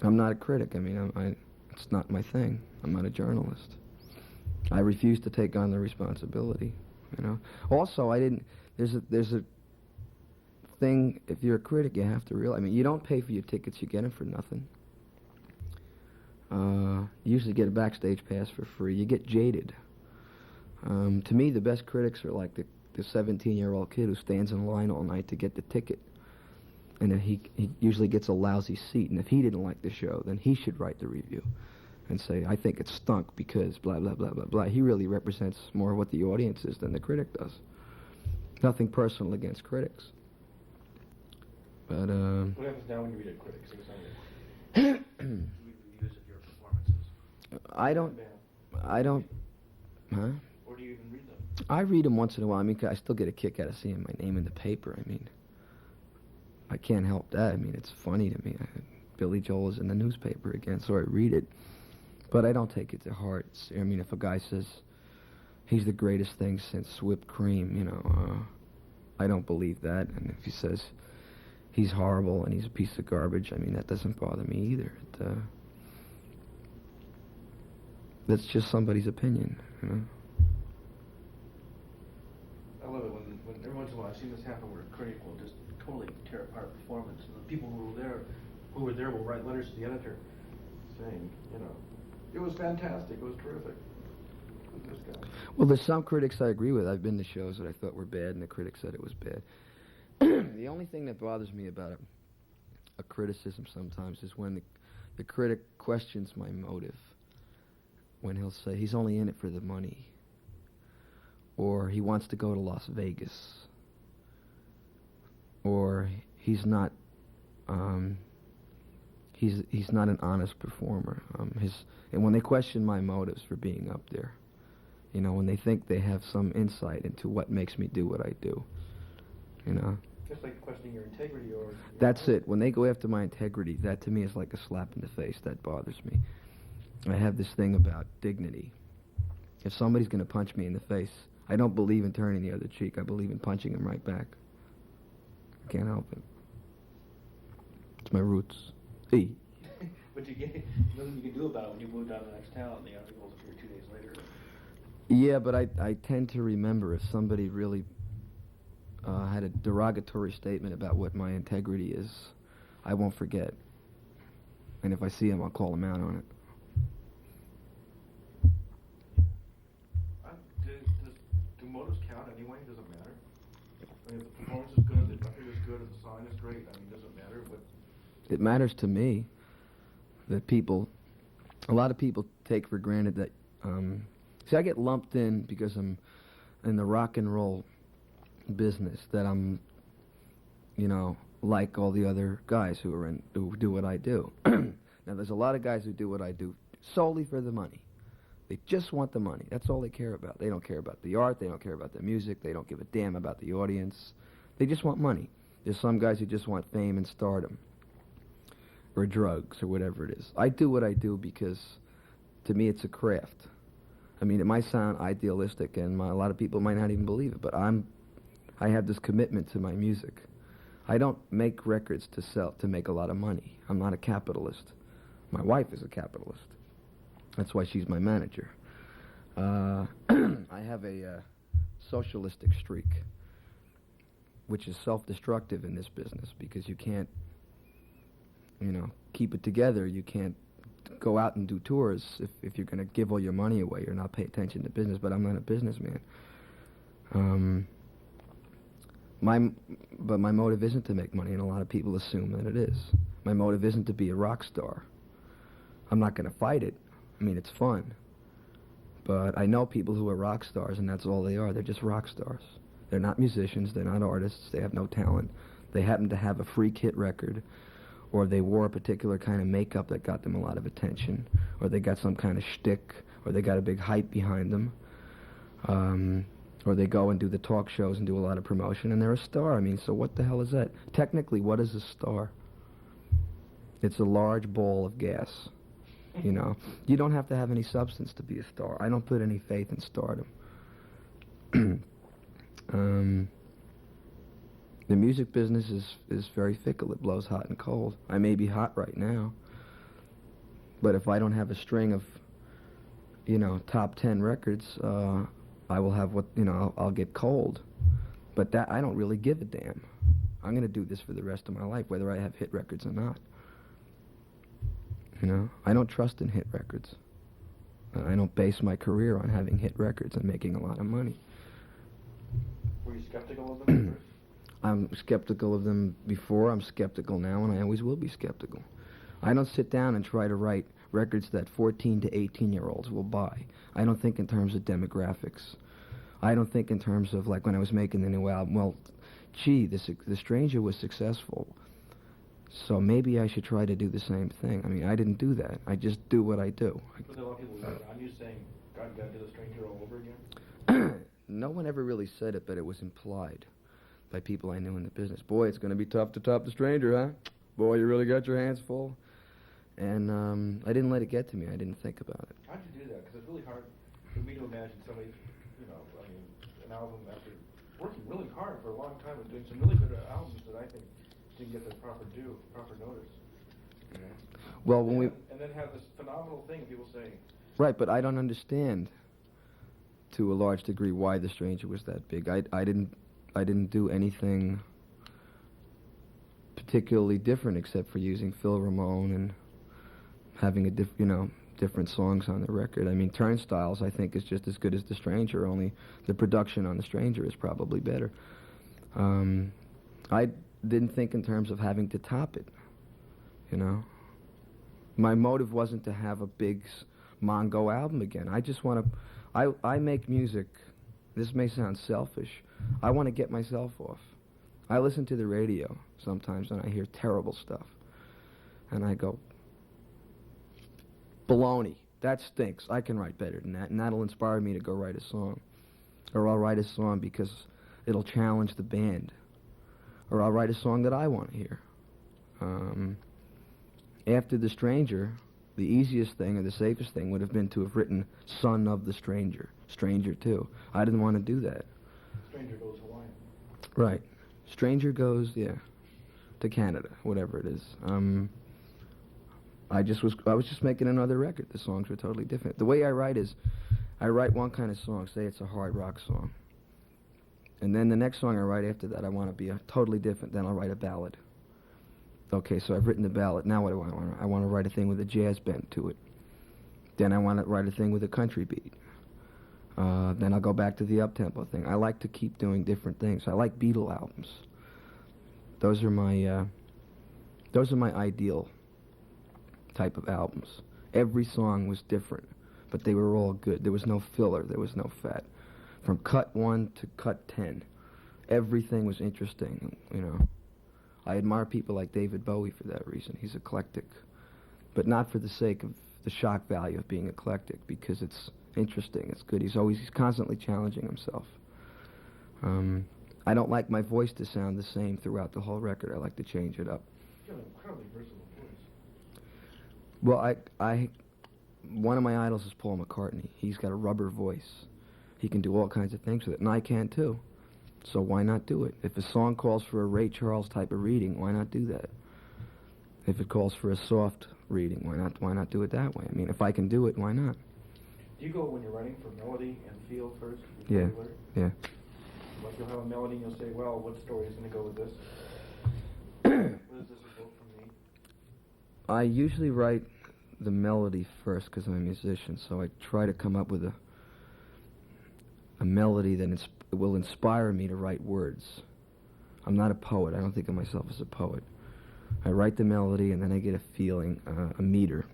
not a critic. I mean, it's not my thing. I'm not a journalist. I refuse to take on the responsibility, Also, there's a thing, if you're a critic, you have to realize, you don't pay for your tickets, you get them for nothing. You usually get a backstage pass for free. You get jaded. To me, the best critics are like the 17-year-old kid who stands in line all night to get the ticket. And then he usually gets a lousy seat. And if he didn't like the show, then he should write the review and say, I think it stunk because blah, blah, blah, blah, blah. He really represents more what the audience is than the critic does. Nothing personal against critics. But, what happens now when you read a critic? Say something. Reviews of your performances. I don't, huh? Or do you even read them? I read them once in a while. I still get a kick out of seeing my name in the paper. I can't help that. It's funny to me. Billy Joel is in the newspaper again, so I read it. But I don't take it to heart. If a guy says he's the greatest thing since whipped cream, I don't believe that. And if he says he's horrible and he's a piece of garbage, that doesn't bother me either. That's just somebody's opinion, I love it when every once in a while I've seen this happen where a critic will just totally tear apart a performance, and the people who were there will write letters to the editor saying, it was fantastic, it was terrific. This guy. Well, there's some critics I agree with. I've been to shows that I thought were bad, and the critic said it was bad. The only thing that bothers me about a criticism sometimes is when the critic questions my motive. When he'll say he's only in it for the money, or he wants to go to Las Vegas, or he's not he's not an honest performer. And when they question my motives for being up there, when they think they have some insight into what makes me do what I do, Just like questioning your integrity or... That's it. When they go after my integrity, that to me is like a slap in the face. That bothers me. I have this thing about dignity. If somebody's going to punch me in the face, I don't believe in turning the other cheek. I believe in punching them right back. I can't help it. It's my roots. But nothing you can do about it when you move down to the next town and the articles appear 2 days later. Yeah, but I tend to remember if somebody really had a derogatory statement about what my integrity is, I won't forget. And if I see him, I'll call him out on it. Do motives count anyway? Does it matter? If the performance is good, the record is good, if the sign is great, does it matter? It matters to me that a lot of people take for granted that, see, I get lumped in because I'm in the rock and roll business, that I'm, like all the other guys who do what I do. Now, there's a lot of guys who do what I do solely for the money. They just want the money. That's all they care about. They don't care about the art. They don't care about the music. They don't give a damn about the audience. They just want money. There's some guys who just want fame and stardom, or drugs, or whatever it is. I do what I do because, to me, it's a craft. I mean, it might sound idealistic, and a lot of people might not even believe it, but I have this commitment to my music. I don't make records to sell, to make a lot of money. I'm not a capitalist. My wife is a capitalist. That's why she's my manager. I have a socialistic streak, which is self-destructive in this business because you can't, keep it together. You can't go out and do tours if you're going to give all your money away or not pay attention to business. But I'm not a businessman. But my motive isn't to make money, and a lot of people assume that it is. My motive isn't to be a rock star. I'm not going to fight it. I mean, it's fun. But I know people who are rock stars, and that's all they are. They're just rock stars. They're not musicians. They're not artists. They have no talent. They happen to have a freak hit record, or they wore a particular kind of makeup that got them a lot of attention, or they got some kind of shtick, or they got a big hype behind them. Or they go and do the talk shows and do a lot of promotion, and they're a star. I mean, so what the hell is that? Technically, what is a star? It's a large ball of gas. You don't have to have any substance to be a star. I don't put any faith in stardom. The music business is very fickle. It blows hot and cold. I may be hot right now, but if I don't have a string of, top 10 records, I will have I'll get cold. But that, I don't really give a damn. I'm going to do this for the rest of my life, whether I have hit records or not. I don't trust in hit records. I don't base my career on having hit records and making a lot of money. Were you skeptical of them at first? I'm skeptical of them before, I'm skeptical now, and I always will be skeptical. I don't sit down and try to write records that 14 to 18-year-olds will buy. I don't think in terms of demographics. I don't think in terms of, like, when I was making the new album, well, gee, The Stranger was successful, so maybe I should try to do the same thing. I mean, I didn't do that. I just do what I do. But there are a lot of people around you saying, God, you gotta do The Stranger all over again? No one ever really said it, but it was implied by people I knew in the business. Boy, it's going to be tough to top The Stranger, huh? Boy, you really got your hands full. And I didn't let it get to me. I didn't think about it. How'd you do that? Because it's really hard for me to imagine somebody, an album after working really hard for a long time and doing some really good albums that I think didn't get the proper notice. Well, and then have this phenomenal thing, people saying. Right, but I don't understand to a large degree why The Stranger was that big. I didn't do anything particularly different except for using Phil Ramone and having different songs on the record. I mean, Turnstiles, I think, is just as good as The Stranger, only the production on The Stranger is probably better. I didn't think in terms of having to top it, My motive wasn't to have a big Mongo album again. I just want to... I make music, this may sound selfish, I want to get myself off. I listen to the radio sometimes and I hear terrible stuff. And I go, baloney, that stinks. I can write better than that. And that'll inspire me to go write a song. Or I'll write a song because it'll challenge the band. Or I'll write a song that I want to hear. After The Stranger, the easiest thing or the safest thing would have been to have written Son of the Stranger, Stranger 2. I didn't want to do that. Stranger Goes Hawaiian. Right. Stranger Goes, to Canada, whatever it is. I was just making another record. The songs were totally different. The way I write is, I write one kind of song, say it's a hard rock song. And then the next song I write after that, I want to be totally different. Then I'll write a ballad. Okay, so I've written the ballad. Now what do I want? I want to write a thing with a jazz bent to it. Then I want to write a thing with a country beat. Then I'll go back to the up-tempo thing. I like to keep doing different things. I like Beatle albums. Those are my ideal type of albums. Every song was different, but they were all good. There was no filler. There was no fat. From cut 1 to cut 10, everything was interesting, I admire people like David Bowie for that reason. He's eclectic, but not for the sake of the shock value of being eclectic, because it's interesting, it's good. He's constantly challenging himself. I don't like my voice to sound the same throughout the whole record. I like to change it up. You have an incredibly versatile voice. Well, one of my idols is Paul McCartney. He's got a rubber voice. He can do all kinds of things with it, and I can too. So why not do it? If a song calls for a Ray Charles type of reading, why not do that? If it calls for a soft reading, why not do it that way? I mean, if I can do it, why not? Do you go when you're writing for melody and feel first? Yeah, yeah. Like you'll have a melody and you'll say, well, what story is going to go with this? What does this evoke from me? I usually write the melody first because I'm a musician, so I try to come up with a melody that will inspire me to write words. I'm not a poet. I don't think of myself as a poet. I write the melody, and then I get a feeling, a meter.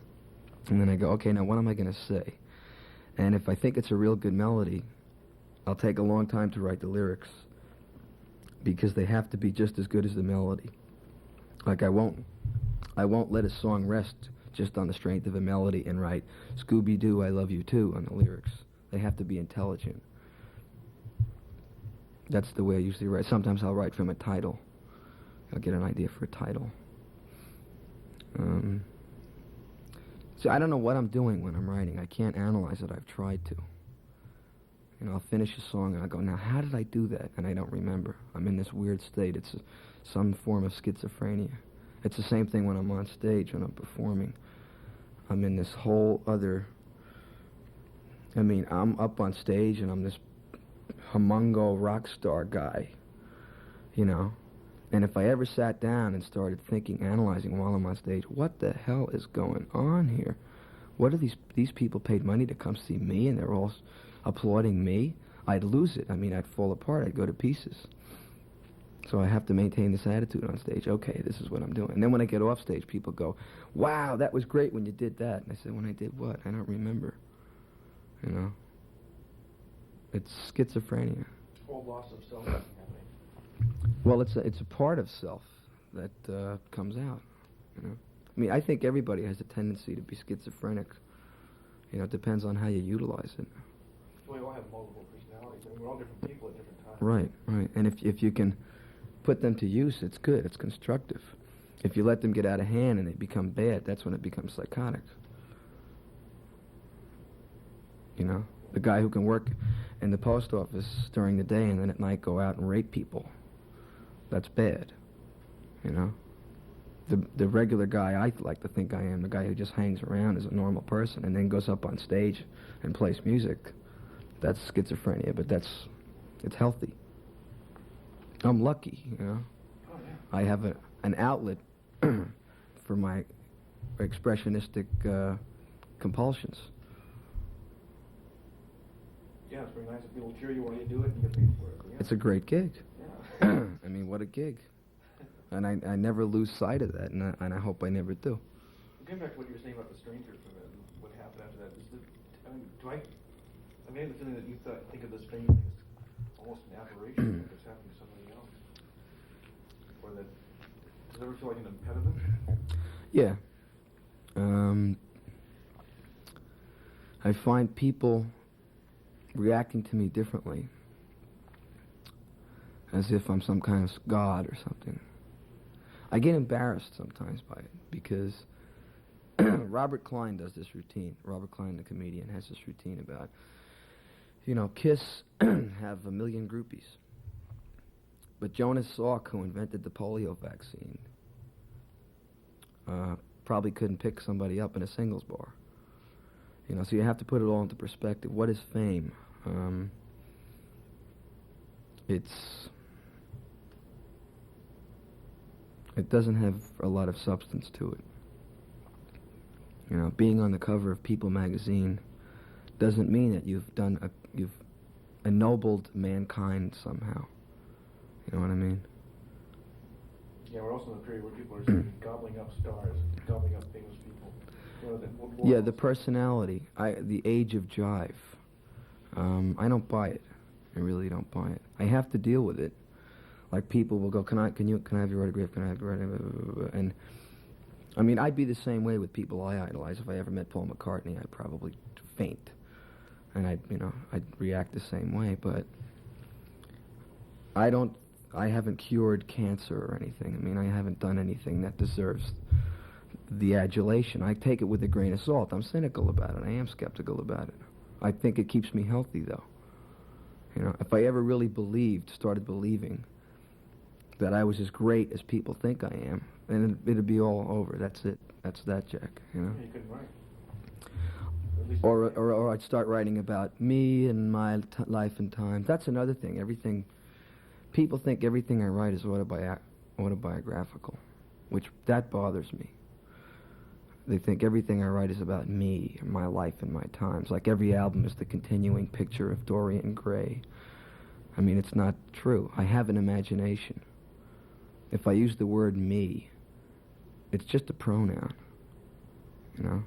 And then I go, okay, now what am I going to say? And if I think it's a real good melody, I'll take a long time to write the lyrics, because they have to be just as good as the melody. Like I won't let a song rest just on the strength of a melody and write Scooby-Doo, I love you too on the lyrics. They have to be intelligent. That's the way I usually write. Sometimes I'll write from a title. I'll get an idea for a title. So I don't know what I'm doing when I'm writing. I can't analyze it. I've tried to. You know, I'll finish a song and I'll go, now how did I do that? And I don't remember. I'm in this weird state. It's some form of schizophrenia. It's the same thing when I'm on stage, when I'm performing. I'm in this whole other... I mean, I'm up on stage and I'm this humongo rock star guy, you know? And if I ever sat down and started thinking, analyzing while I'm on stage, what the hell is going on here? What are these people paid money to come see me and they're all applauding me? I'd lose it. I mean, I'd fall apart. I'd go to pieces. So I have to maintain this attitude on stage. Okay, this is what I'm doing. And then when I get off stage, people go, wow, that was great when you did that. And I said, when I did what? I don't remember. You know? It's schizophrenia. Whole loss of self happening. Well, it's a part of self that comes out, you know. I mean, I think everybody has a tendency to be schizophrenic. You know, it depends on how you utilize it. We all have multiple personalities. I mean, we're all different people at different times. Right, right. And if you can put them to use, it's good. It's constructive. If you let them get out of hand and they become bad, that's when it becomes psychotic. You know, the guy who can work in the post office during the day and then at night go out and rape people. That's bad, you know. The regular guy I like to think I am, the guy who just hangs around as a normal person and then goes up on stage and plays music, that's schizophrenia, but it's healthy. I'm lucky, you know. Oh, yeah. I have an outlet for my expressionistic compulsions. Yeah, it's very nice if people cheer you while you do it and you get paid for it. Yeah. It's a great gig. Yeah. I mean, what a gig. And I never lose sight of that, and I hope I never do. Getting back to what you were saying about the stranger for a minute, and what happened after that, I mean, the feeling that you think of the stranger thing as almost an aberration, like it's happening to somebody else. Or that, does it ever feel like an impediment? Yeah. I find people reacting to me differently, as if I'm some kind of god or something. I get embarrassed sometimes by it, because Robert Klein does this routine. Robert Klein, the comedian, has this routine about, you know, Kiss have 1 million groupies. But Jonas Salk, who invented the polio vaccine, probably couldn't pick somebody up in a singles bar. You know, so you have to put it all into perspective. What is fame? It doesn't have a lot of substance to it. You know, being on the cover of People magazine doesn't mean that you've ennobled mankind somehow. You know what I mean? Yeah, we're also in a period where people are gobbling up stars, gobbling up famous people. You know, Yeah, the personality, the age of jive. I don't buy it. I really don't buy it. I have to deal with it. Like, people will go, can I have your autograph? Can I have your autograph? And I mean, I'd be the same way with people I idolize. If I ever met Paul McCartney, I'd probably faint, and I'd react the same way. But I haven't cured cancer or anything. I mean, I haven't done anything that deserves the adulation. I take it with a grain of salt. I'm cynical about it. I am skeptical about it. I think it keeps me healthy, though. You know, if I ever really started believing that I was as great as people think I am, then it'd be all over. That's it. That's that, Jack. You know. You couldn't write. Or I'd start writing about me and my life and times. That's another thing. People think everything I write is autobiographical, that bothers me. They think everything I write is about me, and my life and my times. Like every album is the continuing picture of Dorian Gray. I mean, it's not true. I have an imagination. If I use the word me, it's just a pronoun, you know?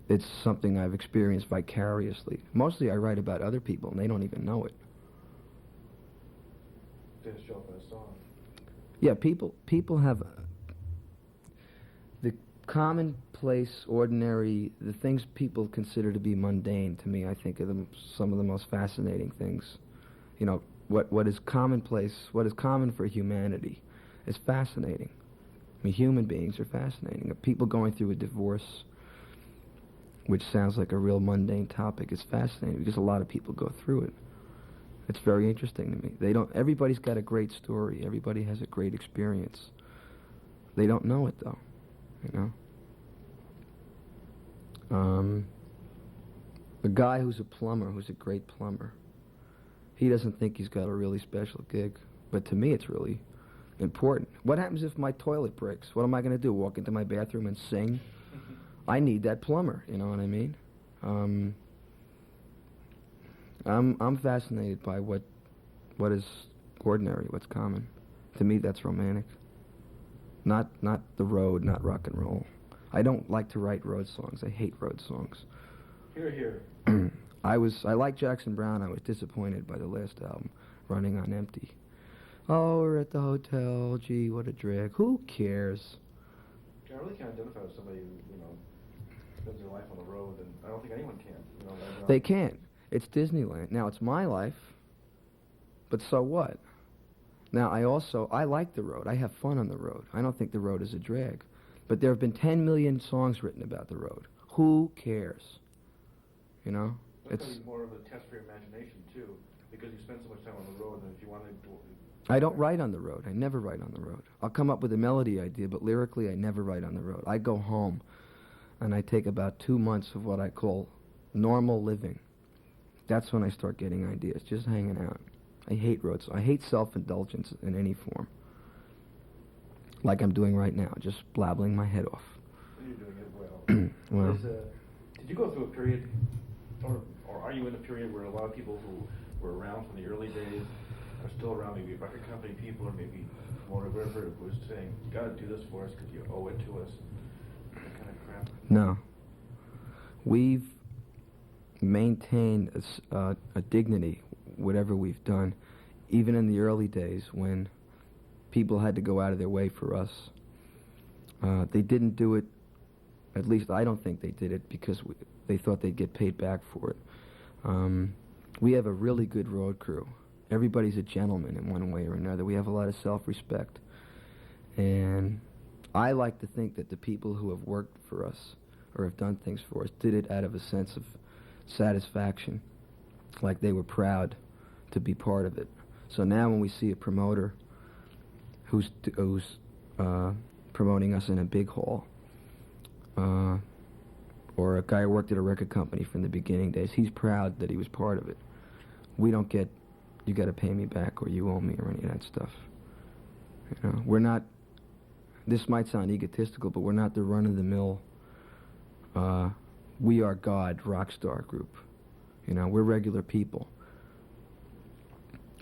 It's something I've experienced vicariously. Mostly I write about other people, and they don't even know it. Didn't show up in a song. Yeah, people have the commonplace, ordinary, the things people consider to be mundane, to me, I think are some of the most fascinating things. You know, what is commonplace, what is common for humanity is fascinating. I mean, human beings are fascinating. People going through a divorce, which sounds like a real mundane topic, is fascinating because a lot of people go through it. It's very interesting to me. Everybody's got a great story. Everybody has a great experience. They don't know it, though, you know? The guy who's a plumber, who's a great plumber, he doesn't think he's got a really special gig. But to me, it's really important. What happens if my toilet breaks? What am I going to do, walk into my bathroom and sing? I need that plumber, you know what I mean? I'm fascinated by what is ordinary, what's common. To me, that's romantic. Not the road, not rock and roll. I don't like to write road songs. I hate road songs. Hear, hear. I like Jackson Browne. I was disappointed by the last album, Running on Empty. Oh, we're at the hotel. Gee, what a drag. Who cares? I really can't identify with somebody who, you know, spends their life on the road, and I don't think anyone can. You know, They can't. It's Disneyland. Now, it's my life, but so what? Now, I like the road. I have fun on the road. I don't think the road is a drag. But there have been 10 million songs written about the road. Who cares? You know? It's more of a test for your imagination, too, because you spend so much time on the road, and if you want to... I don't write on the road. I never write on the road. I'll come up with a melody idea, but lyrically, I never write on the road. I go home, and I take about 2 months of what I call normal living. That's when I start getting ideas, just hanging out. I hate roads. I hate self-indulgence in any form. Like I'm doing right now, just blabbling my head off. You're doing it well. Well. Did you go through a period, or are you in a period where a lot of people who were around from the early days are still around, maybe record company people or maybe Motor River, who was saying, you got to do this for us because you owe it to us, that kind of crap? No. We've maintained a dignity, whatever we've done, even in the early days when people had to go out of their way for us. They didn't do it, at least I don't think they did it, because they thought they'd get paid back for it. We have a really good road crew. Everybody's a gentleman in one way or another. We have a lot of self-respect. And I like to think that the people who have worked for us or have done things for us did it out of a sense of satisfaction, like they were proud to be part of it. So now when we see a promoter who's promoting us in a big hall, or a guy who worked at a record company from the beginning days, he's proud that he was part of it. We don't get, you got to pay me back or you owe me or any of that stuff. You know, we're not, this might sound egotistical, but we're not the run-of-the-mill, we are God rock star group. You know, we're regular people.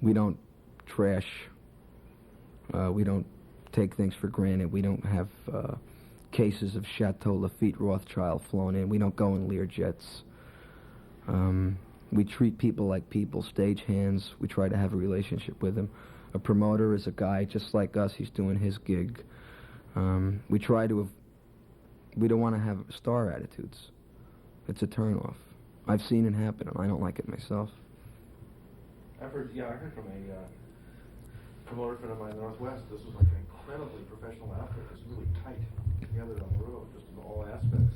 We don't trash, we don't take things for granted. We don't have cases of Chateau Lafite Rothschild flown in. We don't go in Learjets. We treat people like people, stage hands. We try to have a relationship with them. A promoter is a guy just like us. He's doing his gig. We try to We don't want to have star attitudes. It's a turnoff. I've seen it happen, and I don't like it myself. I heard from a promoter friend of mine in the Northwest. This was like an incredibly professional outfit. It was really tight together on the road, just in all aspects.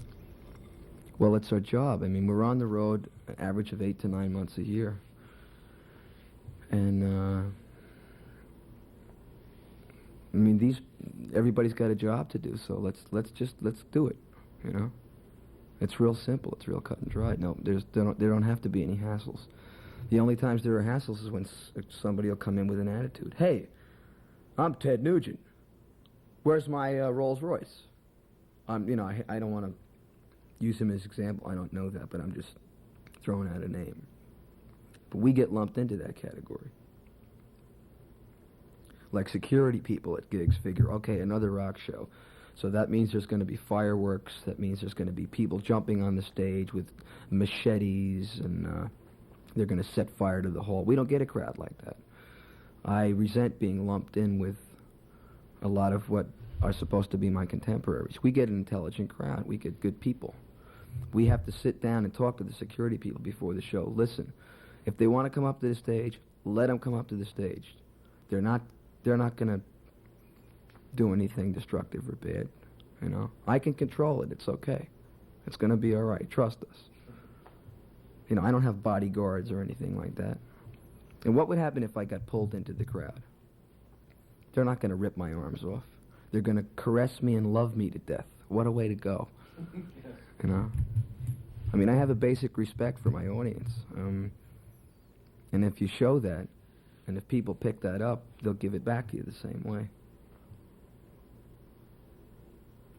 Well, it's our job. I mean, we're on the road an average of 8 to 9 months a year. And, I mean, everybody's got a job to do, so let's do it, you know? It's real simple. It's real cut and dry. No, there don't have to be any hassles. The only times there are hassles is when somebody will come in with an attitude. Hey, I'm Ted Nugent. Where's my Rolls Royce? You know, I don't want to use him as example. I don't know that, but I'm just throwing out a name. But we get lumped into that category. Like security people at gigs figure, okay, another rock show. So that means there's going to be fireworks. That means there's going to be people jumping on the stage with machetes, and they're going to set fire to the hall. We don't get a crowd like that. I resent being lumped in with a lot of what are supposed to be my contemporaries. We get an intelligent crowd. We get good people. We have to sit down and talk to the security people before the show. Listen, if they want to come up to the stage, let them come up to the stage. They're not going to do anything destructive or bad, you know. I can control it. It's okay. It's going to be all right. Trust us. You know, I don't have bodyguards or anything like that. And what would happen if I got pulled into the crowd? They're not going to rip my arms off. They're going to caress me and love me to death. What a way to go. You know? I mean, I have a basic respect for my audience. And if you show that, and if people pick that up, they'll give it back to you the same way.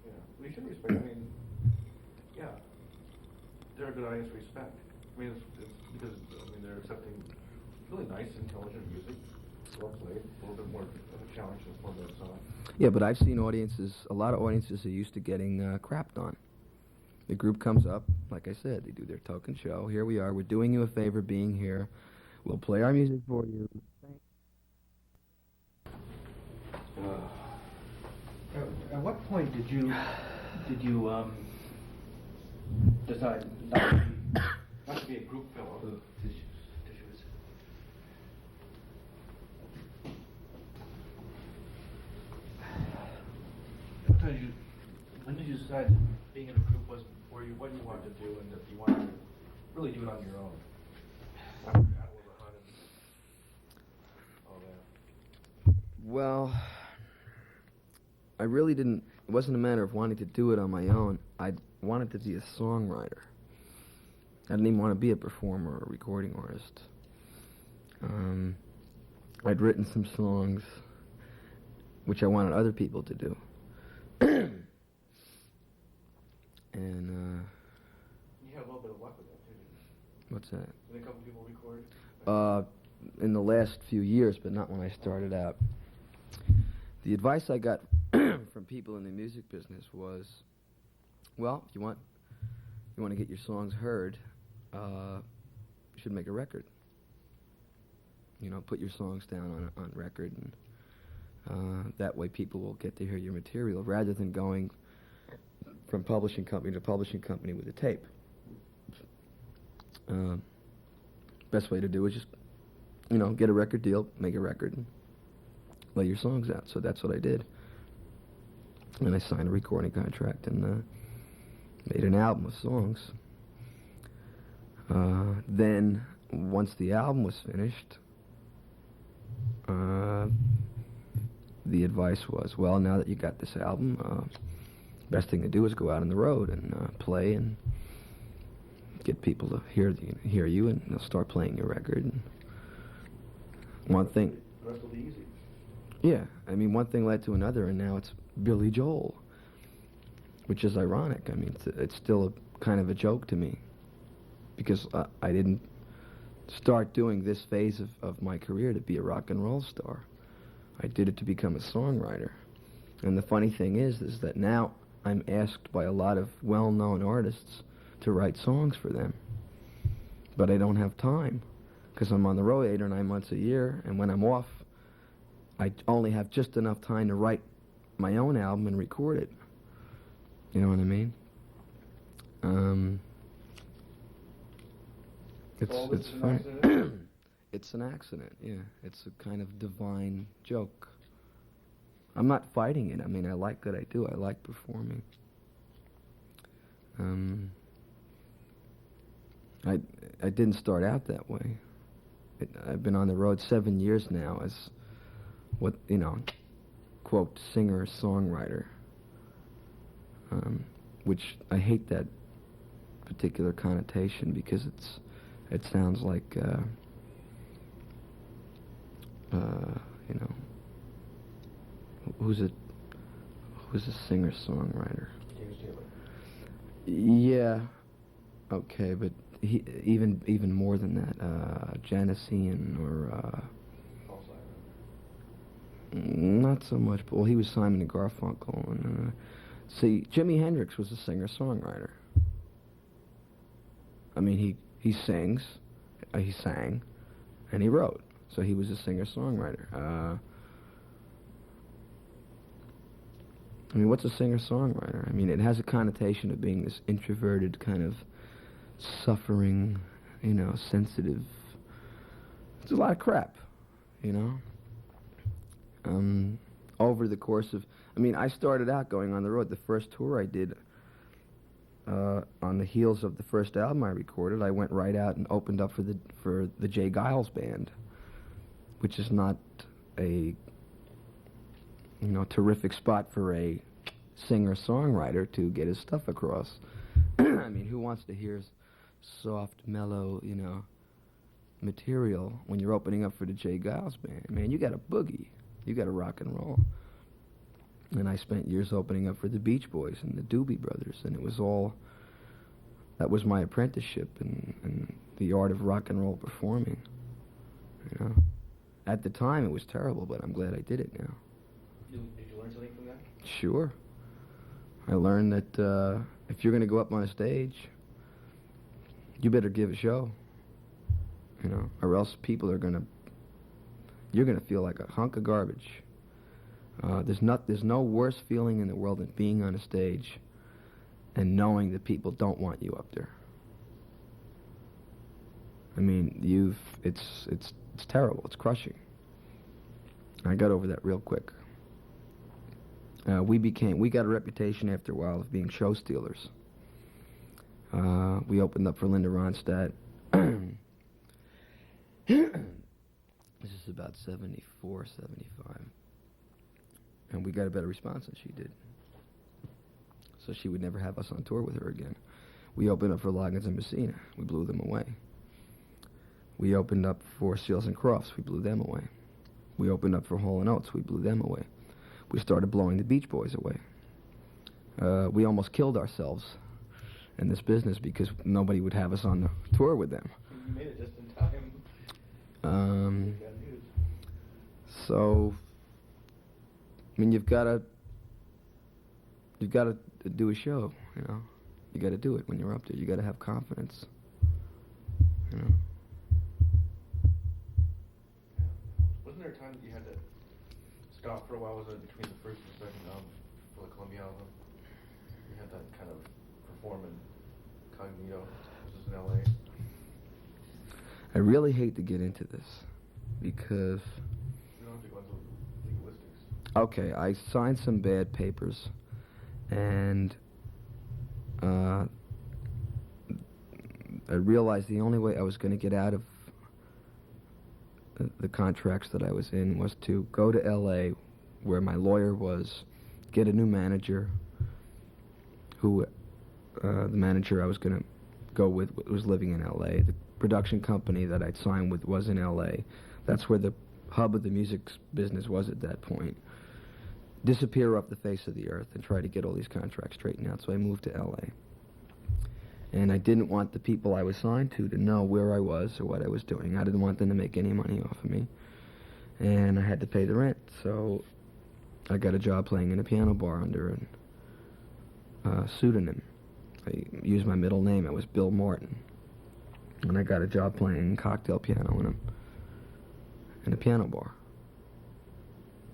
Yeah, we should respect. I mean, yeah, they're a good audience to respect. I mean, it's because they're accepting really nice, intelligent music, well played, a little bit more of a challenge than a 4-minute song. Yeah, but I've seen a lot of audiences are used to getting crapped on. The group comes up, like I said, they do their token show. Here we are. We're doing you a favor being here. We'll play our music for you. At what point did you decide not to be a group fellow? Tissues. When did you decide that being in a group wasn't what you wanted to do, and that you wanted to really do it on your own? After Atwater and all that. Well, I really didn't. It wasn't a matter of wanting to do it on my own. I wanted to be a songwriter. I didn't even want to be a performer or a recording artist. I'd written some songs which I wanted other people to do. And you had a little bit of luck with that, too, didn't you? What's that? Did a couple people record? In the last few years, but not when I started out. The advice I got from people in the music business was, well, if you want to get your songs heard, you should make a record. You know, put your songs down on record, and that way people will get to hear your material rather than going from publishing company to publishing company with a tape. Best way to do is just, you know, get a record deal, make a record, and lay your songs out. So that's what I did. And I signed a recording contract and made an album of songs. Then, once the album was finished, the advice was, well, now that you got this album, best thing to do is go out on the road and play and get people to hear you, and they'll start playing your record. And one thing, The rest will be easy. yeah, I mean, one thing led to another, and now it's Billy Joel, which is ironic. I mean, it's still kind of a joke to me, because I didn't start doing this phase of my career to be a rock and roll star. I did it to become a songwriter. And the funny thing is that now I'm asked by a lot of well-known artists to write songs for them. But I don't have time, because I'm on the road 8 or 9 months a year, and when I'm off, I only have just enough time to write my own album and record it. You know what I mean? All this It's is an funny. accident? It's an accident, yeah. It's a kind of divine joke. I'm not fighting it. I mean, I like what I do. I like performing. I didn't start out that way. I've been on the road 7 years now as what, quote, singer-songwriter. Which I hate that particular connotation because it sounds like, who's a singer-songwriter? James Taylor. Yeah, okay, but he even more than that, Janician or Paul Simon. not so much. But well, he was Simon and Garfunkel, and see, Jimi Hendrix was a singer-songwriter. I mean, he sings, he sang, and he wrote, so he was a singer-songwriter. I mean, what's a singer-songwriter? I mean, it has a connotation of being this introverted kind of suffering, sensitive. It's a lot of crap, over the course of, I started out going on the road. The first tour I did, on the heels of the first album I recorded, I went right out and opened up for the Jay Giles Band, which is not a terrific spot for a singer-songwriter to get his stuff across. I mean, who wants to hear soft, mellow, material when you're opening up for the Jay Giles Band? Man, you got to boogie. You got to rock and roll. And I spent years opening up for the Beach Boys and the Doobie Brothers, and that was my apprenticeship in the art of rock and roll performing. At the time, it was terrible, but I'm glad I did it now. Did you learn something from that? Sure. I learned that if you're going to go up on a stage, you better give a show, or else people you're going to feel like a hunk of garbage. There's no worse feeling in the world than being on a stage and knowing that people don't want you up there. I mean, it's terrible. It's crushing. I got over that real quick. We got a reputation after a while of being show stealers. We opened up for Linda Ronstadt. This is about 74, 75. And we got a better response than she did. So she would never have us on tour with her again. We opened up for Loggins and Messina. We blew them away. We opened up for Seals and Crofts. We blew them away. We opened up for Hall & Oates. We blew them away. We started blowing the Beach Boys away. We almost killed ourselves in this business because nobody would have us on the tour with them. You made it just in time. So, you've got to do a show, You got to do it when you're up there. You got to have confidence, Yeah. Wasn't there a time that you had to stop for a while? Was it between the first and second album for the Columbia album? You had that kind of perform incognito. This is in L.A. I really hate to get into this because... You don't have to go into legalistics. Okay, I signed some bad papers, and I realized the only way I was going to get out of the contracts that I was in was to go to L.A., where my lawyer was, get a new manager, who the manager I was going to go with was living in L.A. The production company that I'd signed with was in L.A. That's where the hub of the music business was at that point. Disappear off the face of the earth and try to get all these contracts straightened out. So I moved to L.A. And I didn't want the people I was signed to know where I was or what I was doing. I didn't want them to make any money off of me. And I had to pay the rent. So I got a job playing in a piano bar under a pseudonym. I used my middle name. I was Bill Martin. And I got a job playing cocktail piano in a piano bar.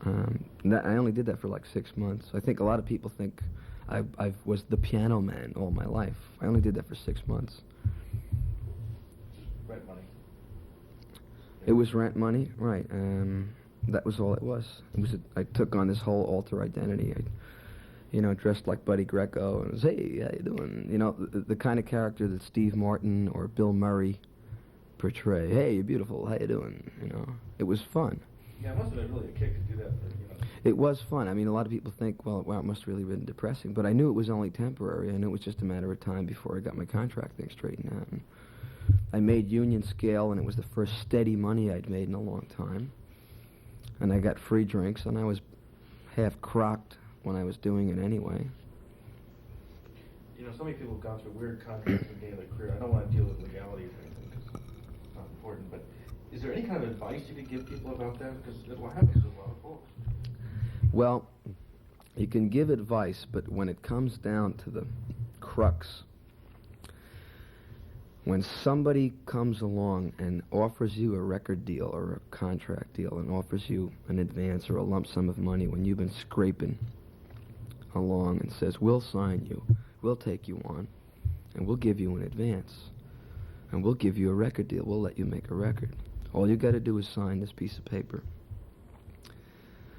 I only did that for like 6 months. I think a lot of people think I was the piano man all my life. I only did that for 6 months. Rent money. It was rent money, right? That was all it was. I took on this whole alter identity. I dressed like Buddy Greco and was, hey, how you doing? The kind of character that Steve Martin or Bill Murray portray. Hey, you're beautiful. How you doing? It was fun. Yeah, it must have been really a kick to do that. It was fun. I mean, a lot of people think, well, wow, it must have really been depressing. But I knew it was only temporary. I knew it was just a matter of time before I got my contract thing straightened out. And I made union scale, and it was the first steady money I'd made in a long time. And I got free drinks, and I was half crocked when I was doing it anyway. So many people have gone through weird contracts at the beginning of their career. I don't want to deal with legalities or anything because it's not important, but is there any kind of advice you could give people about that? Because that's what happens to a lot of folks. Well, you can give advice, but when it comes down to the crux, when somebody comes along and offers you a record deal or a contract deal and offers you an advance or a lump sum of money when you've been scraping along and says, we'll sign you, we'll take you on, and we'll give you an advance, and we'll give you a record deal, we'll let you make a record. All you got to do is sign this piece of paper.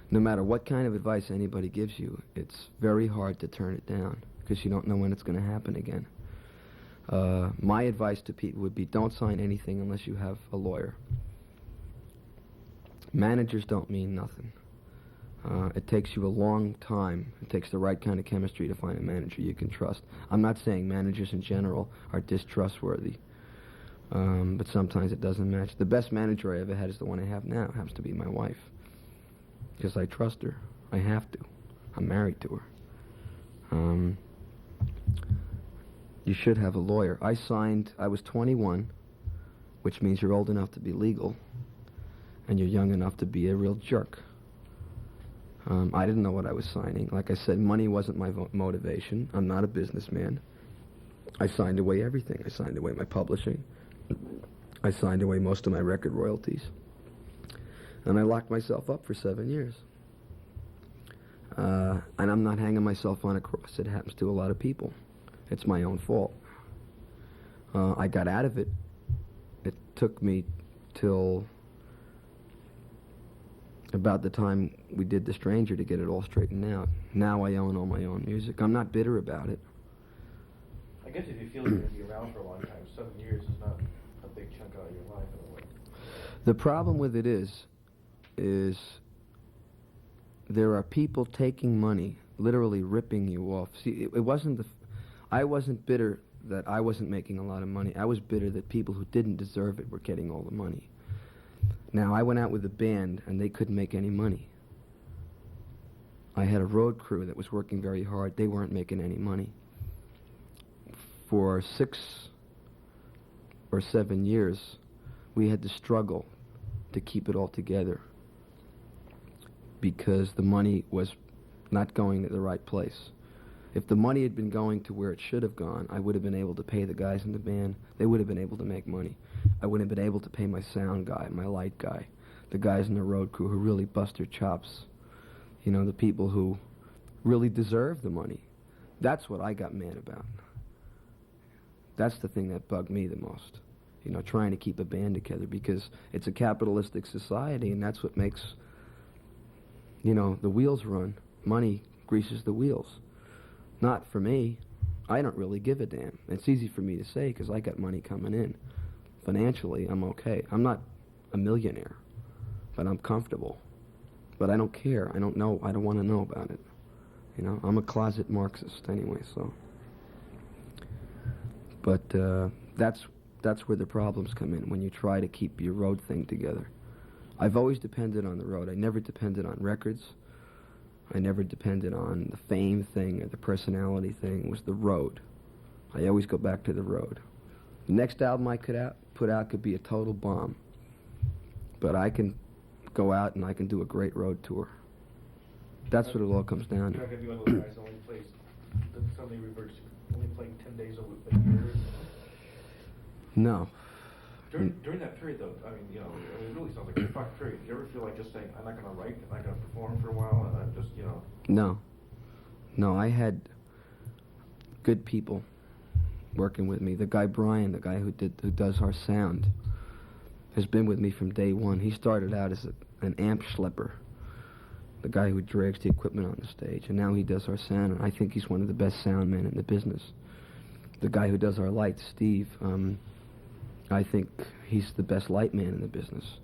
No matter what kind of advice anybody gives you, it's very hard to turn it down because you don't know when it's going to happen again. My advice to people would be don't sign anything unless you have a lawyer. Managers don't mean nothing. It takes you a long time. It takes the right kind of chemistry to find a manager you can trust. I'm not saying managers in general are distrustworthy, but sometimes it doesn't match. The best manager I ever had is the one I have now. It happens to be my wife. Because I trust her. I have to. I'm married to her. You should have a lawyer. I was 21, which means you're old enough to be legal, and you're young enough to be a real jerk. I didn't know what I was signing. Like I said, money wasn't my motivation. I'm not a businessman. I signed away everything. I signed away my publishing. I signed away most of my record royalties. And I locked myself up for 7 years. And I'm not hanging myself on a cross. It happens to a lot of people. It's my own fault. I got out of it. It took me till about the time we did The Stranger to get it all straightened out. Now I own all my own music. I'm not bitter about it. I guess if you feel you're going to be around for a long time, 7 years is not a big chunk out of your life in a way. The problem with it is there are people taking money, literally ripping you off. See, I wasn't bitter that I wasn't making a lot of money. I was bitter that people who didn't deserve it were getting all the money. Now, I went out with a band, and they couldn't make any money. I had a road crew that was working very hard. They weren't making any money. For 6 or 7 years, we had to struggle to keep it all together because the money was not going to the right place. If the money had been going to where it should have gone, I would have been able to pay the guys in the band. They would have been able to make money. I would have been able to pay my sound guy, my light guy, the guys in the road crew who really bust their chops. The people who really deserve the money. That's what I got mad about. That's the thing that bugged me the most. Trying to keep a band together because it's a capitalistic society, and that's what makes, the wheels run. Money greases the wheels. Not for me. I don't really give a damn. It's easy for me to say because I got money coming in. Financially, I'm okay. I'm not a millionaire, but I'm comfortable. But I don't care. I don't know. I don't want to know about it. I'm a closet Marxist anyway, so. But that's where the problems come in, when you try to keep your road thing together. I've always depended on the road. I never depended on records. I never depended on the fame thing or the personality thing. It was the road. I always go back to the road. The next album I could put out could be a total bomb. But I can go out and I can do a great road tour. That's what it all comes down to. You're not going to be one of those guys that only plays, suddenly reverts to only playing 10 days a year? No. During that period, though, it really sounds like a fucked period. Do you ever feel like just saying, I'm not going to write, I'm not going to perform for a while, and I'm just, No. I had good people working with me. The guy Brian, the guy who does our sound, has been with me from day one. He started out as an amp schlepper, the guy who drags the equipment on the stage, and now he does our sound, and I think he's one of the best sound men in the business. The guy who does our lights, Steve, I think he's the best light man in the business.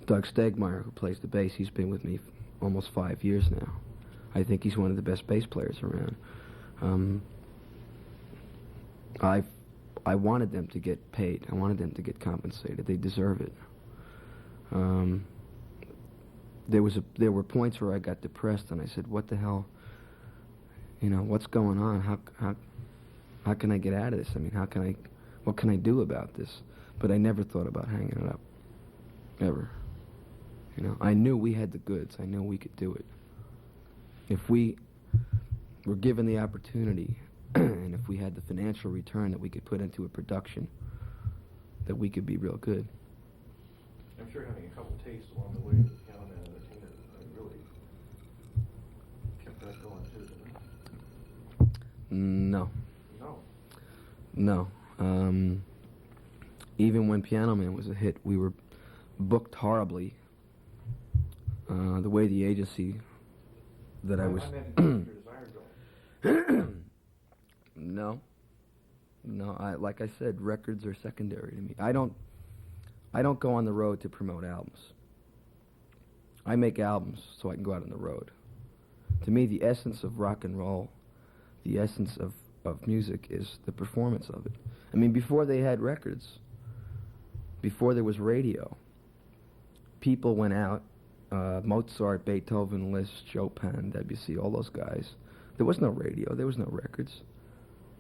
Doug Stegmeyer, who plays the bass, he's been with me almost 5 years now. I think he's one of the best bass players around. I wanted them to get paid. I wanted them to get compensated. They deserve it. There were points where I got depressed, and I said, "What the hell? You know, what's going on? How can I get out of this? I mean, what can I do about this?" But I never thought about hanging it up, ever. You know, I knew we had the goods. I knew we could do it. If we were given the opportunity, and if we had the financial return that we could put into a production, that we could be real good. I'm sure having a couple tastes along the way with the Piano Man and the Tina really kept that going too, didn't it? No. No. No. Even when Piano Man was a hit, we were booked horribly. The way the agency that I was... I meant Your Desire going. No. Like I said, records are secondary to me. I don't go on the road to promote albums. I make albums so I can go out on the road. To me, the essence of rock and roll, the essence of music is the performance of it. I mean, before they had records, before there was radio, people went out, Mozart, Beethoven, Liszt, Chopin, Debussy, all those guys. There was no radio, there was no records.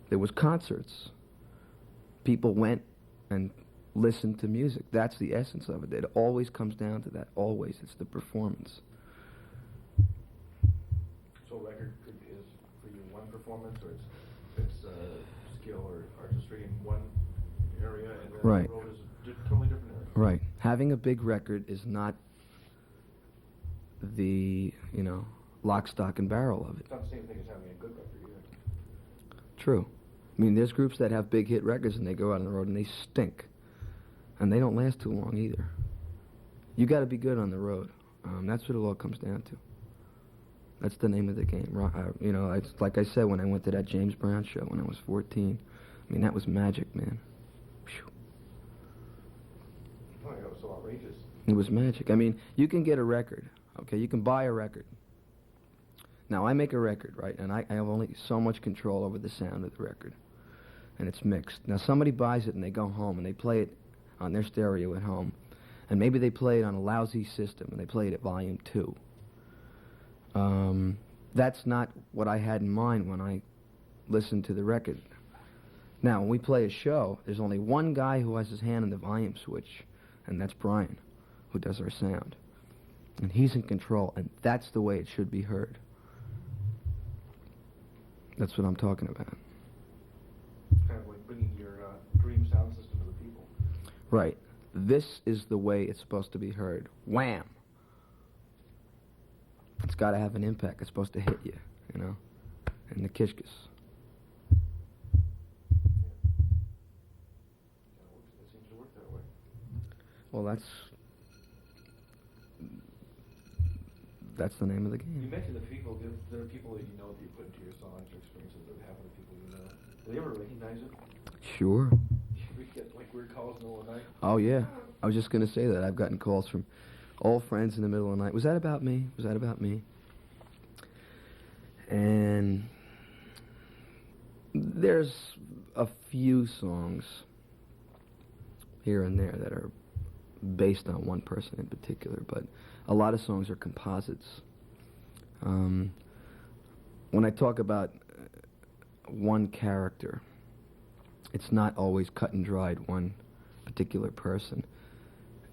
There was concerts. People went and listened to music. That's the essence of it. It always comes down to that. Always. It's the performance. So record is for you one performance, or it's skill or artistry in one area, and then Right. the road is a totally different area. Right. Having a big record is not the, lock, stock, and barrel of it. It's not the same thing as having a good record either. True. I mean, there's groups that have big hit records and they go out on the road and they stink. And they don't last too long either. You got to be good on the road. That's what it all comes down to. That's the name of the game. It's like I said when I went to that James Brown show when I was 14. I mean, that was magic, man. Whew. Oh, yeah, it was so outrageous. It was magic. I mean, you can get a record, okay? You can buy a record. Now, I make a record, right? And I have only so much control over the sound of the record. And it's mixed. Now, somebody buys it and they go home and they play it on their stereo at home. And maybe they play it on a lousy system and they play it at volume 2. That's not what I had in mind when I listened to the record. Now, when we play a show, there's only one guy who has his hand on the volume switch, and that's Brian, who does our sound. And he's in control, and that's the way it should be heard. That's what I'm talking about. It's kind of like bringing your dream sound system to the people. Right. This is the way it's supposed to be heard. Wham! It's got to have an impact. It's supposed to hit you, and the kishkas. It seems to work that way. Well, that's the name of the game. You mentioned the people. There are people that you know that you put into your songs or experiences that happen to people you know. Do they ever recognize it? Sure. We get like weird calls in the middle of the night. Oh, yeah. I was just going to say that. I've gotten calls from old friends in the middle of the night. Was that about me? Was that about me? And there's a few songs here and there that are based on one person in particular, but a lot of songs are composites. When I talk about one character, it's not always cut and dried one particular person.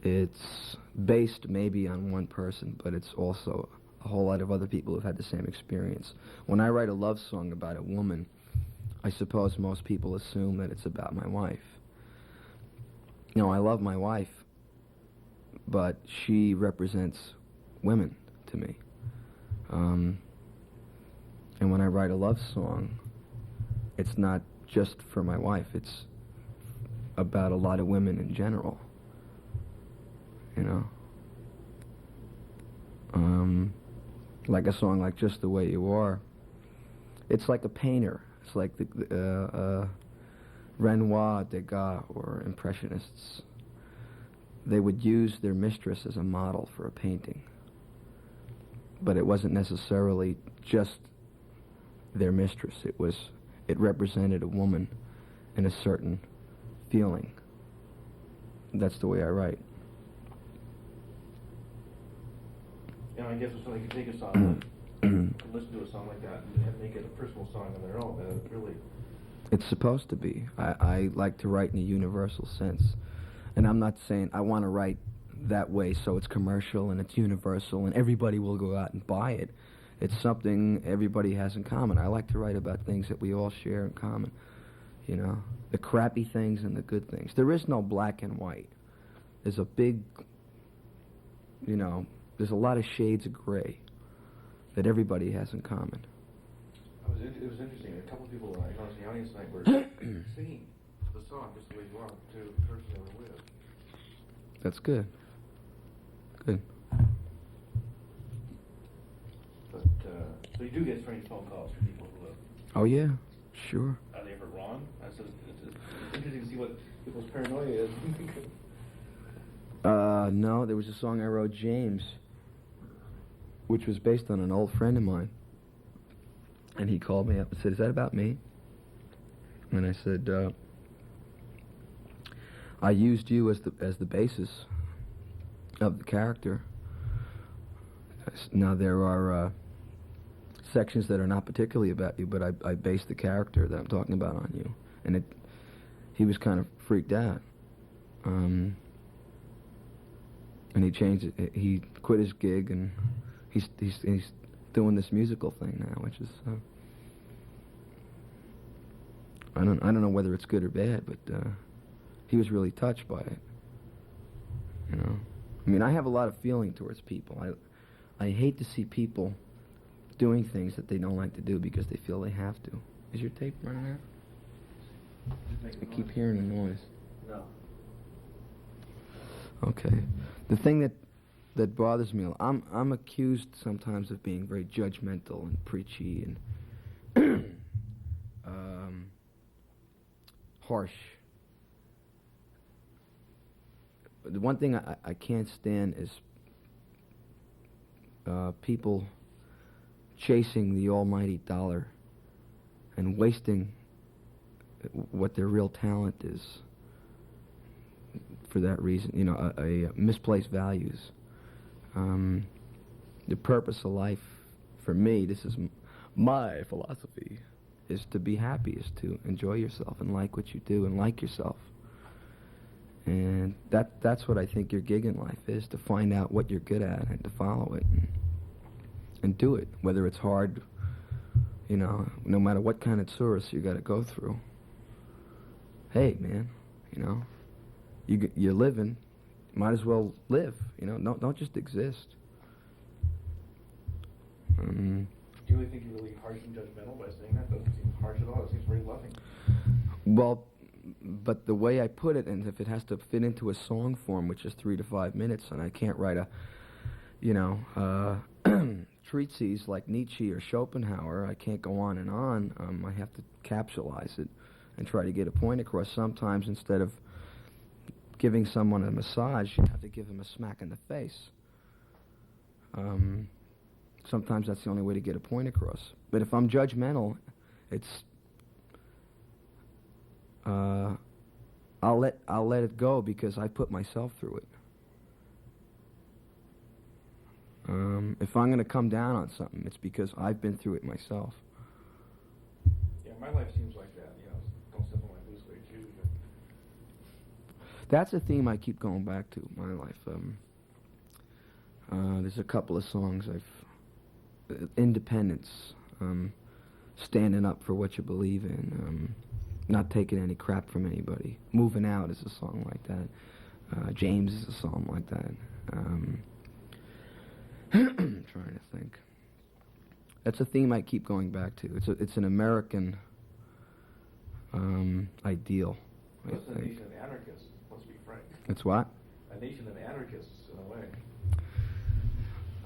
It's based maybe on one person, but it's also a whole lot of other people who've had the same experience. When I write a love song about a woman, I suppose most people assume that it's about my wife. I love my wife, but she represents women to me. And when I write a love song, it's not just for my wife. It's about a lot of women in general. You know? Like a song like Just the Way You Are. It's like a painter. It's like the Renoir, Degas, or Impressionists. They would use their mistress as a model for a painting. But it wasn't necessarily just their mistress. It represented a woman in a certain feeling. That's the way I write. I guess if somebody could take a song, and listen to a song like that, and make it a personal song on their own, then it's really... It's supposed to be. I like to write in a universal sense. And I'm not saying I want to write that way so it's commercial and it's universal and everybody will go out and buy it. It's something everybody has in common. I like to write about things that we all share in common. You know, the crappy things and the good things. There is no black and white. There's a big, you know, there's a lot of shades of gray that everybody has in common. It was interesting. A couple of people I noticed in the audience tonight were singing the song Just the Way You Are to the person they were with. That's good. Good. But, so you do get strange phone calls from people who have... Oh, yeah, sure. Are they ever wrong? It's interesting to see what people's paranoia is. No, there was a song I wrote, James, which was based on an old friend of mine. And he called me up and said, "Is that about me?" And I said, I used you as the basis of the character. Now there are sections that are not particularly about you, but I based the character that I'm talking about on you. And he was kind of freaked out. And he changed it. He quit his gig, and he's doing this musical thing now, which is I don't know whether it's good or bad, but he was really touched by it. You know, I mean, I have a lot of feeling towards people. I hate to see people doing things that they don't like to do because they feel they have to. Is your tape running out? I keep hearing a noise. No. Okay. The thing that bothers me, I'm accused sometimes of being very judgmental and preachy and harsh. But the one thing I can't stand is people chasing the almighty dollar and wasting what their real talent is for that reason. You know, a misplaced values. The purpose of life, for me, this is my philosophy, is to be happy, is to enjoy yourself and like what you do and like yourself. And that's what I think your gig in life is, to find out what you're good at and to follow it and do it, whether it's hard, you know, no matter what kind of tourist you got to go through. Hey, man, you know, you're living, might as well live, you know, don't just exist. Do you really think you're really harsh and judgmental by saying that? Doesn't seem harsh at all. It seems very loving. Well, but the way I put it, and if it has to fit into a song form, which is 3 to 5 minutes, and I can't write a, you know, treatise like Nietzsche or Schopenhauer, I can't go on and on. I have to capsulize it and try to get a point across. Sometimes instead of giving someone a massage, you have to give them a smack in the face. Sometimes that's the only way to get a point across. But if I'm judgmental, it's I'll let it go because I put myself through it. If I'm going to come down on something, it's because I've been through it myself. Yeah, my life seems like that. You know, don't step on my loose way too. That's a theme I keep going back to, my life. There's a couple of songs independence, standing up for what you believe in, not taking any crap from anybody. Moving Out is a song like that. James is a song like that. I'm trying to think. That's a theme I keep going back to. It's an American ideal. I It's a think. nation of anarchists, let's be frank. It's what? A nation of anarchists, in a way. I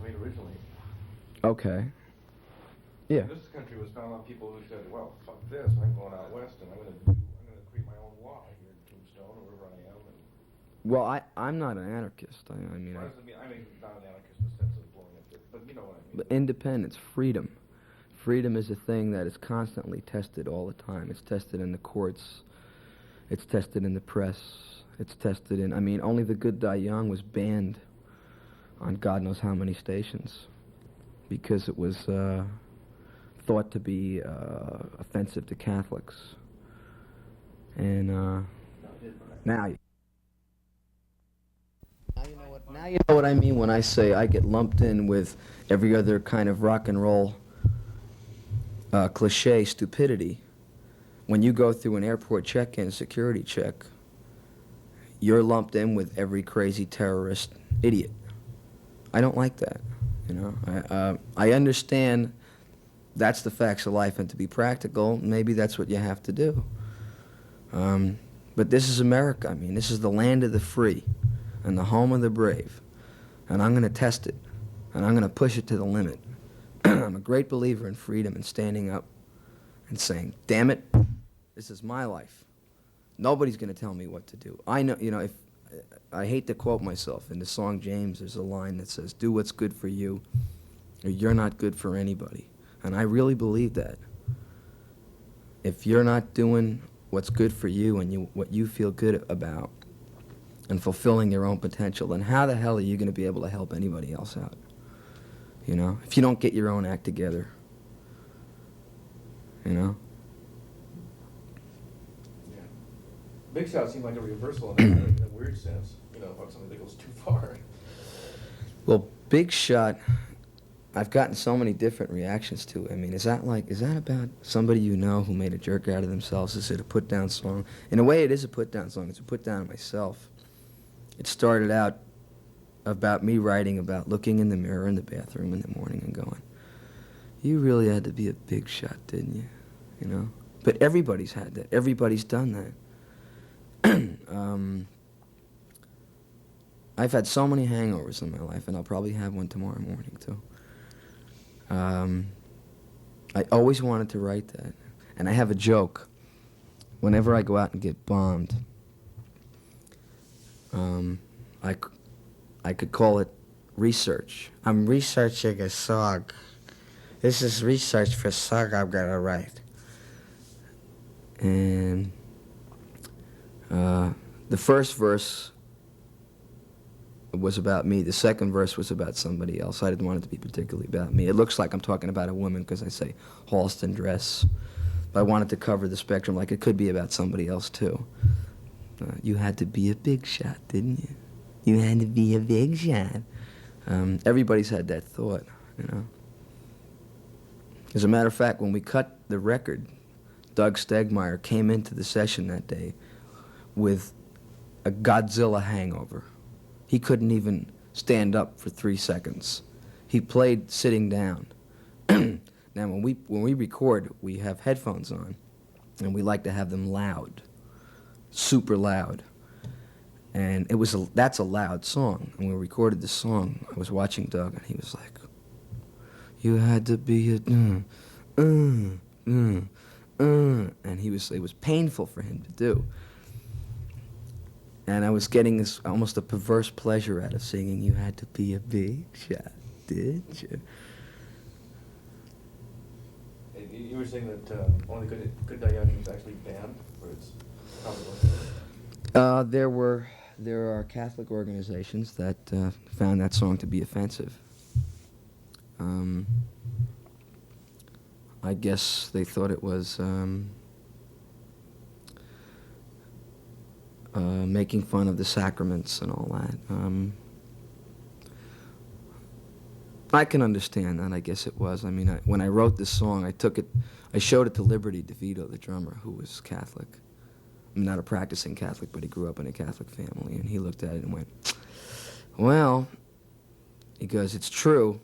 mean, originally. Okay. Yeah. This country was founded on people who said, well, fuck this, I'm going out west and I'm gonna create my own law here in Tombstone or wherever I am. And Well, I'm not an anarchist. I mean, what does it mean? I mean, not an anarchist in the sense of blowing up, but you know what I mean. independence, freedom. Freedom is a thing that is constantly tested all the time. It's tested in the courts. It's tested in the press. It's tested in, I mean, Only the Good Die Young was banned on God knows how many stations because it was thought to be offensive to Catholics. And now you know what I mean when I say I get lumped in with every other kind of rock and roll cliche stupidity. When you go through an airport check-in security check, you're lumped in with every crazy terrorist idiot. I don't like that, you know. I understand that's the facts of life, and to be practical, maybe that's what you have to do. But this is America. I mean, this is the land of the free and the home of the brave. And I'm going to test it, and I'm going to push it to the limit. I'm a great believer in freedom and standing up and saying, damn it, this is my life. Nobody's going to tell me what to do. I know, you know, if I hate to quote myself. In the song James, there's a line that says, do what's good for you, or you're not good for anybody. And I really believe that. If you're not doing what's good for you and what you feel good about and fulfilling your own potential, then how the hell are you going to be able to help anybody else out? You know, if you don't get your own act together, you know? Yeah. Big Shot seemed like a reversal in a weird sense, you know, about something that goes too far. Well, Big Shot, I've gotten so many different reactions to it. I mean, is that about somebody you know who made a jerk out of themselves? Is it a put-down song? In a way, it is a put-down song. It's a put-down of myself. It started out about me writing about looking in the mirror in the bathroom in the morning and going, you really had to be a big shot, didn't you? You know? But everybody's had that. Everybody's done that. I've had so many hangovers in my life, and I'll probably have one tomorrow morning, too. I always wanted to write that. And I have a joke. Whenever I go out and get bombed, I could call it research. I'm researching a song. This is research for a song I'm gonna write. And the first verse was about me. The second verse was about somebody else. I didn't want it to be particularly about me. It looks like I'm talking about a woman because I say Halston dress. But I wanted to cover the spectrum, like it could be about somebody else too. You had to be a big shot, didn't you? You had to be a big shot. Everybody's had that thought, you know. As a matter of fact, when we cut the record, Doug Stegmeyer came into the session that day with a Godzilla hangover. He couldn't even stand up for 3 seconds. He played sitting down. Now, when we record, we have headphones on, and we like to have them loud, super loud. And that's a loud song. And when we recorded the song, I was watching Doug, and he was like, "You had to be a and it was painful for him to do. And I was getting this almost a perverse pleasure out of singing, "You had to be a big shot, did you?" And you were saying that Only Good Die Young was actually banned, or it's probably There are Catholic organizations that found that song to be offensive. I guess they thought it was making fun of the sacraments and all that. I can understand that. I guess it was. I mean, when I wrote this song, I showed it to Liberty DeVito, the drummer, who was Catholic. I'm not a practicing Catholic, but he grew up in a Catholic family, and he looked at it and went, "Well," he goes, "it's true,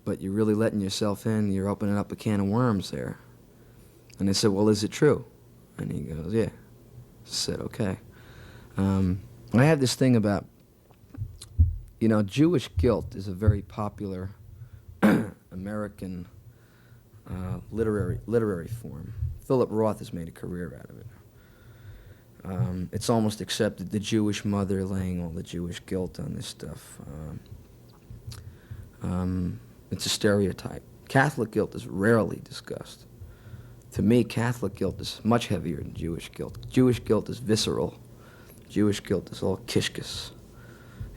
but you're really letting yourself in. You're opening up a can of worms there." And I said, well, is it true? And he goes, yeah. I said, okay. I have this thing about, you know, Jewish guilt is a very popular American literary form. Philip Roth has made a career out of it. It's almost accepted, the Jewish mother laying all the Jewish guilt on this stuff. It's a stereotype. Catholic guilt is rarely discussed. To me, Catholic guilt is much heavier than Jewish guilt. Jewish guilt is visceral. Jewish guilt is all kishkas.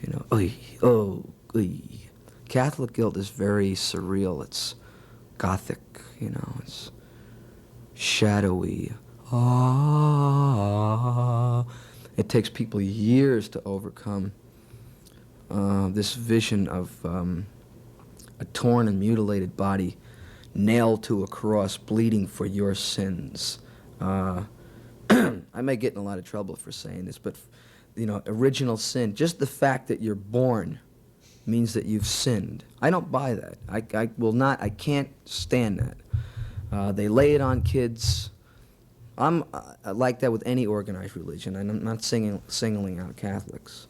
You know, oy, oh, oy. Catholic guilt is very surreal. It's gothic, you know, it's shadowy. Ah. It takes people years to overcome this vision of a torn and mutilated body nailed to a cross, bleeding for your sins. I may get in a lot of trouble for saying this, but, you know, original sin, just the fact that you're born means that you've sinned. I don't buy that. I will not, I can't stand that. They lay it on kids. I'm like that with any organized religion, and I'm not singling out Catholics.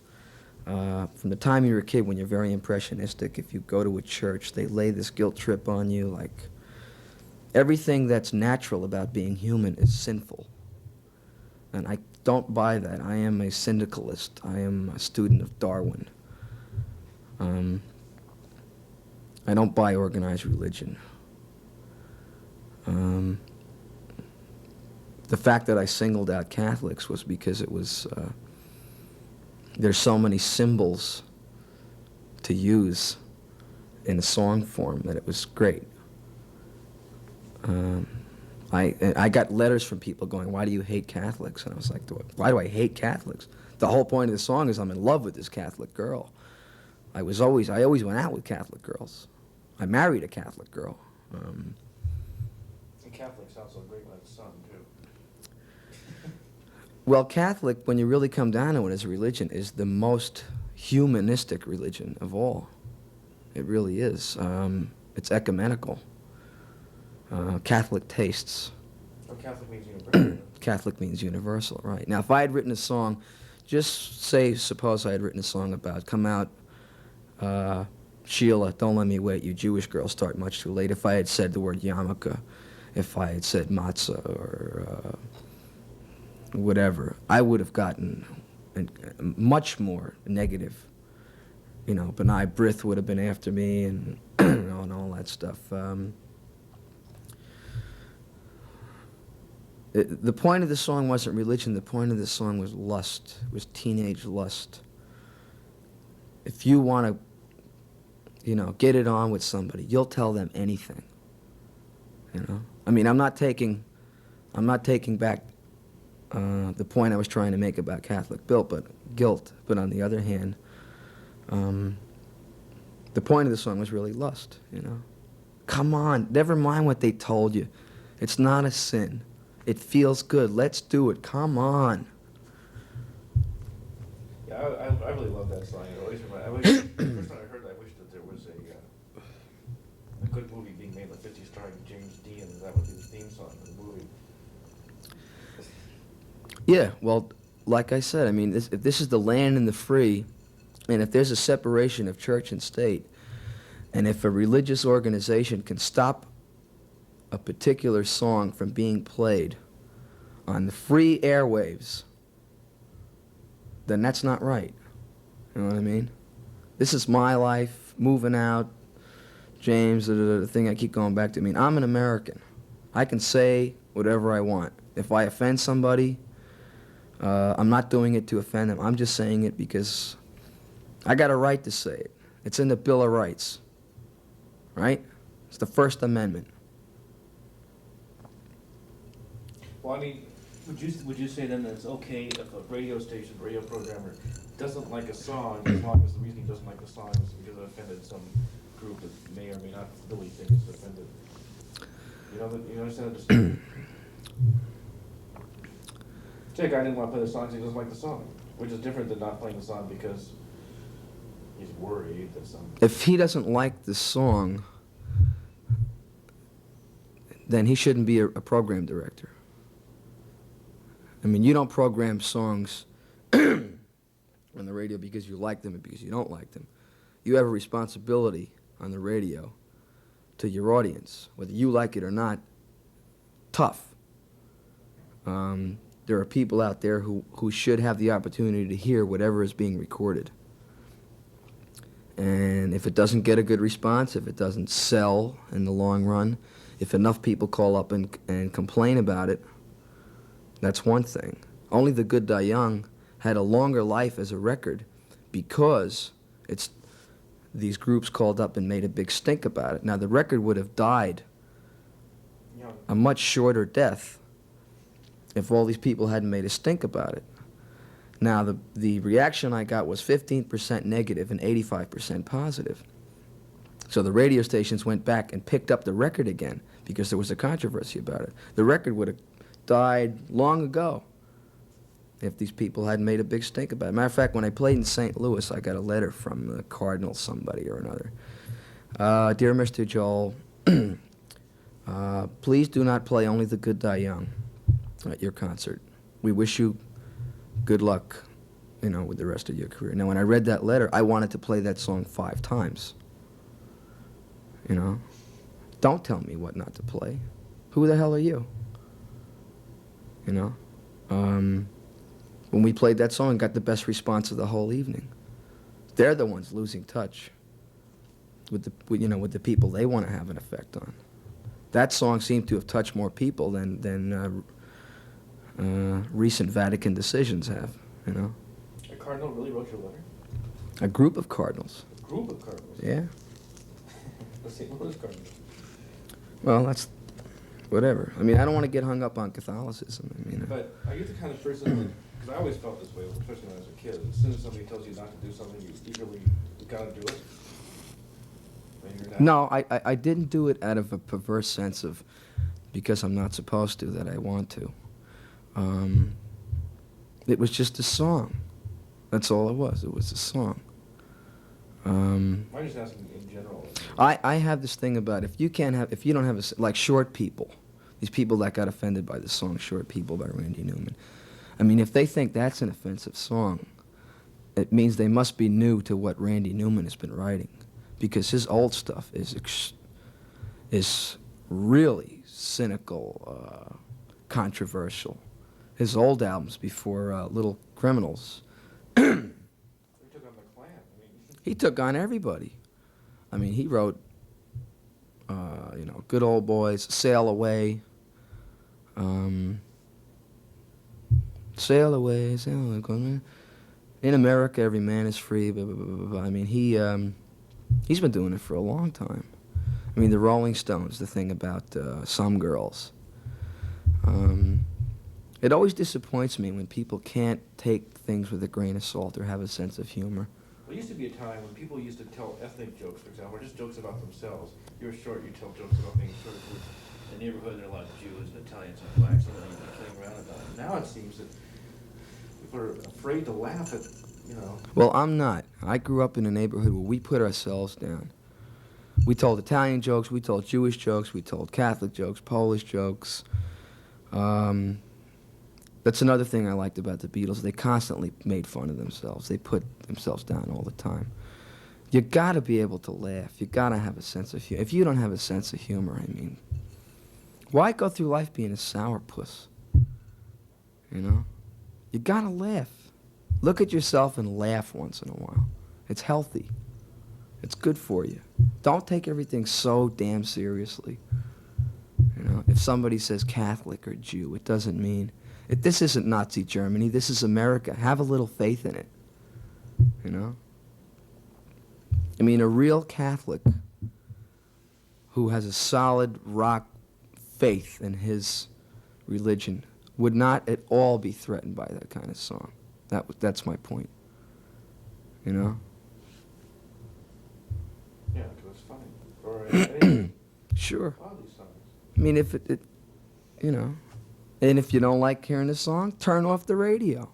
From the time you're a kid, when you're very impressionistic, if you go to a church, they lay this guilt trip on you, like everything that's natural about being human is sinful. And I don't buy that. I am a syndicalist. I am a student of Darwin. I don't buy organized religion. The fact that I singled out Catholics was because it was, there's so many symbols to use in a song form that it was great. I got letters from people going, why do you hate Catholics? And I was like, why do I hate Catholics? The whole point of the song is I'm in love with this Catholic girl. I always went out with Catholic girls. I married a Catholic girl. And Catholic sounds so great like son, too. Well, Catholic, when you really come down to it as a religion, is the most humanistic religion of all. It really is. It's ecumenical. Catholic tastes. Oh, Catholic means universal. Catholic means universal, right. Now, if I had written a song, just say, suppose I had written a song about, come out, Sheila, don't let me wait, you Jewish girls start much too late. If I had said the word yarmulke, if I had said matzah or whatever, I would have gotten much more negative. You know, B'nai B'rith would have been after me and, you know, and all that stuff. The point of the song wasn't religion. The point of the song was lust. It was teenage lust. If you want to, you know, get it on with somebody, you'll tell them anything. You know, I mean, I'm not taking back the point I was trying to make about Catholic guilt, but on the other hand, the point of the song was really lust. You know, come on, never mind what they told you. It's not a sin. It feels good. Let's do it. Come on. Yeah, I really love that song. At least the first time I heard it, I wish that there was a good movie being made in the 50s starring James Dean, and that would be the theme song of the movie. Yeah, well, like I said, I mean, if this is the land and the free, and if there's a separation of church and state, and if a religious organization can stop a particular song from being played on the free airwaves, then that's not right. You know what I mean? This is my life, moving out, James, the thing I keep going back to. I mean, I'm an American. I can say whatever I want. If I offend somebody, I'm not doing it to offend them. I'm just saying it because I got a right to say it. It's in the Bill of Rights, right? It's the First Amendment. Well, I mean, would you say then that it's okay if a radio programmer doesn't like a song, as long as the reason he doesn't like the song is because it offended some group that may or may not really think it's offended? You understand the distinction? Say a guy didn't want to play the song because he doesn't like the song, which is different than not playing the song because he's worried that some... If he doesn't like the song, then he shouldn't be a program director. I mean, you don't program songs on the radio because you like them and because you don't like them. You have a responsibility on the radio to your audience, whether you like it or not. Tough. There are people out there who should have the opportunity to hear whatever is being recorded. And if it doesn't get a good response, if it doesn't sell in the long run, if enough people call up and complain about it, that's one thing. Only the Good Die Young had a longer life as a record because these groups called up and made a big stink about it. Now, the record would have died a much shorter death if all these people hadn't made a stink about it. Now, the reaction I got was 15% negative and 85% positive. So the radio stations went back and picked up the record again because there was a controversy about it. The record would have died long ago if these people hadn't made a big stink about it. Matter of fact, when I played in St. Louis, I got a letter from the Cardinal somebody or another. Dear Mr. Joel, please do not play Only the Good Die Young at your concert. We wish you good luck, with the rest of your career. Now, when I read that letter, I wanted to play that song 5 times. Don't tell me what not to play. Who the hell are you? When we played that song, got the best response of the whole evening. They're the ones losing touch with the people they want to have an effect on. That song seemed to have touched more people than recent Vatican decisions have. A cardinal really wrote your letter? A group of cardinals. A group of cardinals? Yeah. The St. Louis Cardinals. Well, that's whatever. I mean, I don't want to get hung up on Catholicism. But are you the kind of person, because I always felt this way, especially when I was a kid, as soon as somebody tells you not to do something, you eagerly got to do it? No, I didn't do it out of a perverse sense of because I'm not supposed to, that I want to. It was just a song. That's all it was. It was a song. I'm just asking in general. I have this thing about if you don't have like Short People, these people that got offended by the song Short People by Randy Newman. I mean, if they think that's an offensive song, it means they must be new to what Randy Newman has been writing, because his old stuff is really cynical, controversial. His old albums before Little Criminals. He took on the Klan. He took on everybody. I mean, he wrote, Good Old Boys, Sail Away, Sail Away, Sail Away. In America, every man is free. Blah, blah, blah, blah. I mean, he's been doing it for a long time. I mean, the Rolling Stones, the thing about Some Girls. It always disappoints me when people can't take things with a grain of salt or have a sense of humor. Well, it used to be a time when people used to tell ethnic jokes, for example, or just jokes about themselves. You're short, you tell jokes about being short. In the neighborhood, there are a lot of Jews and Italians and blacks, and then kidding around about it. Now it seems that people are afraid to laugh at, Well, I'm not. I grew up in a neighborhood where we put ourselves down. We told Italian jokes, we told Jewish jokes, we told Catholic jokes, Polish jokes. That's another thing I liked about the Beatles. They constantly made fun of themselves. They put themselves down all the time. You gotta be able to laugh. You gotta have a sense of humor. If you don't have a sense of humor, I mean, why go through life being a sourpuss? You gotta laugh. Look at yourself and laugh once in a while. It's healthy. It's good for you. Don't take everything so damn seriously. If somebody says Catholic or Jew, it doesn't mean... This isn't Nazi Germany. This is America. Have a little faith in it. I mean, a real Catholic who has a solid rock faith in his religion would not at all be threatened by that kind of song. That's my point. Yeah, because it's funny. Or anything. Sure. A lot of these songs. I mean, if and if you don't like hearing the song, turn off the radio.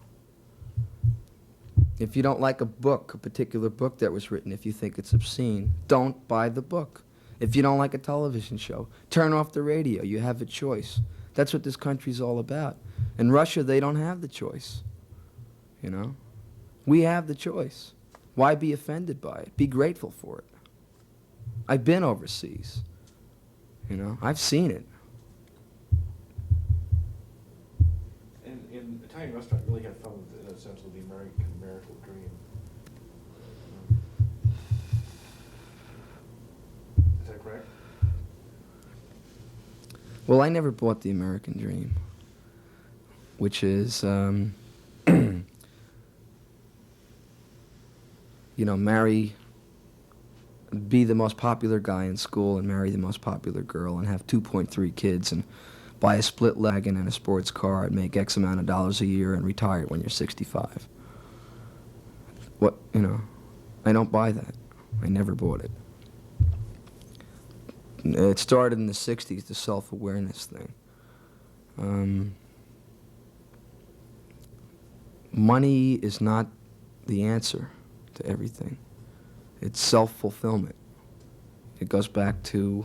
If you don't like a particular book that was written, if you think it's obscene, don't buy the book. If you don't like a television show, turn off the radio. You have a choice. That's what this country's all about. In Russia, they don't have the choice. You know? We have the choice. Why be offended by it? Be grateful for it. I've been overseas. You know? I've seen it. In Italian restaurant, you really had fun with, in a sense, of the American dream. Is that correct? Well, I never bought the American dream, which is, you know, be the most popular guy in school and marry the most popular girl and have 2.3 kids and buy a split wagon and a sports car and make X amount of dollars a year and retire when you're 65. What, you know, I don't buy that. I never bought it. It started in the 60s, the self-awareness thing. Money is not the answer to everything. It's self-fulfillment. It goes back to,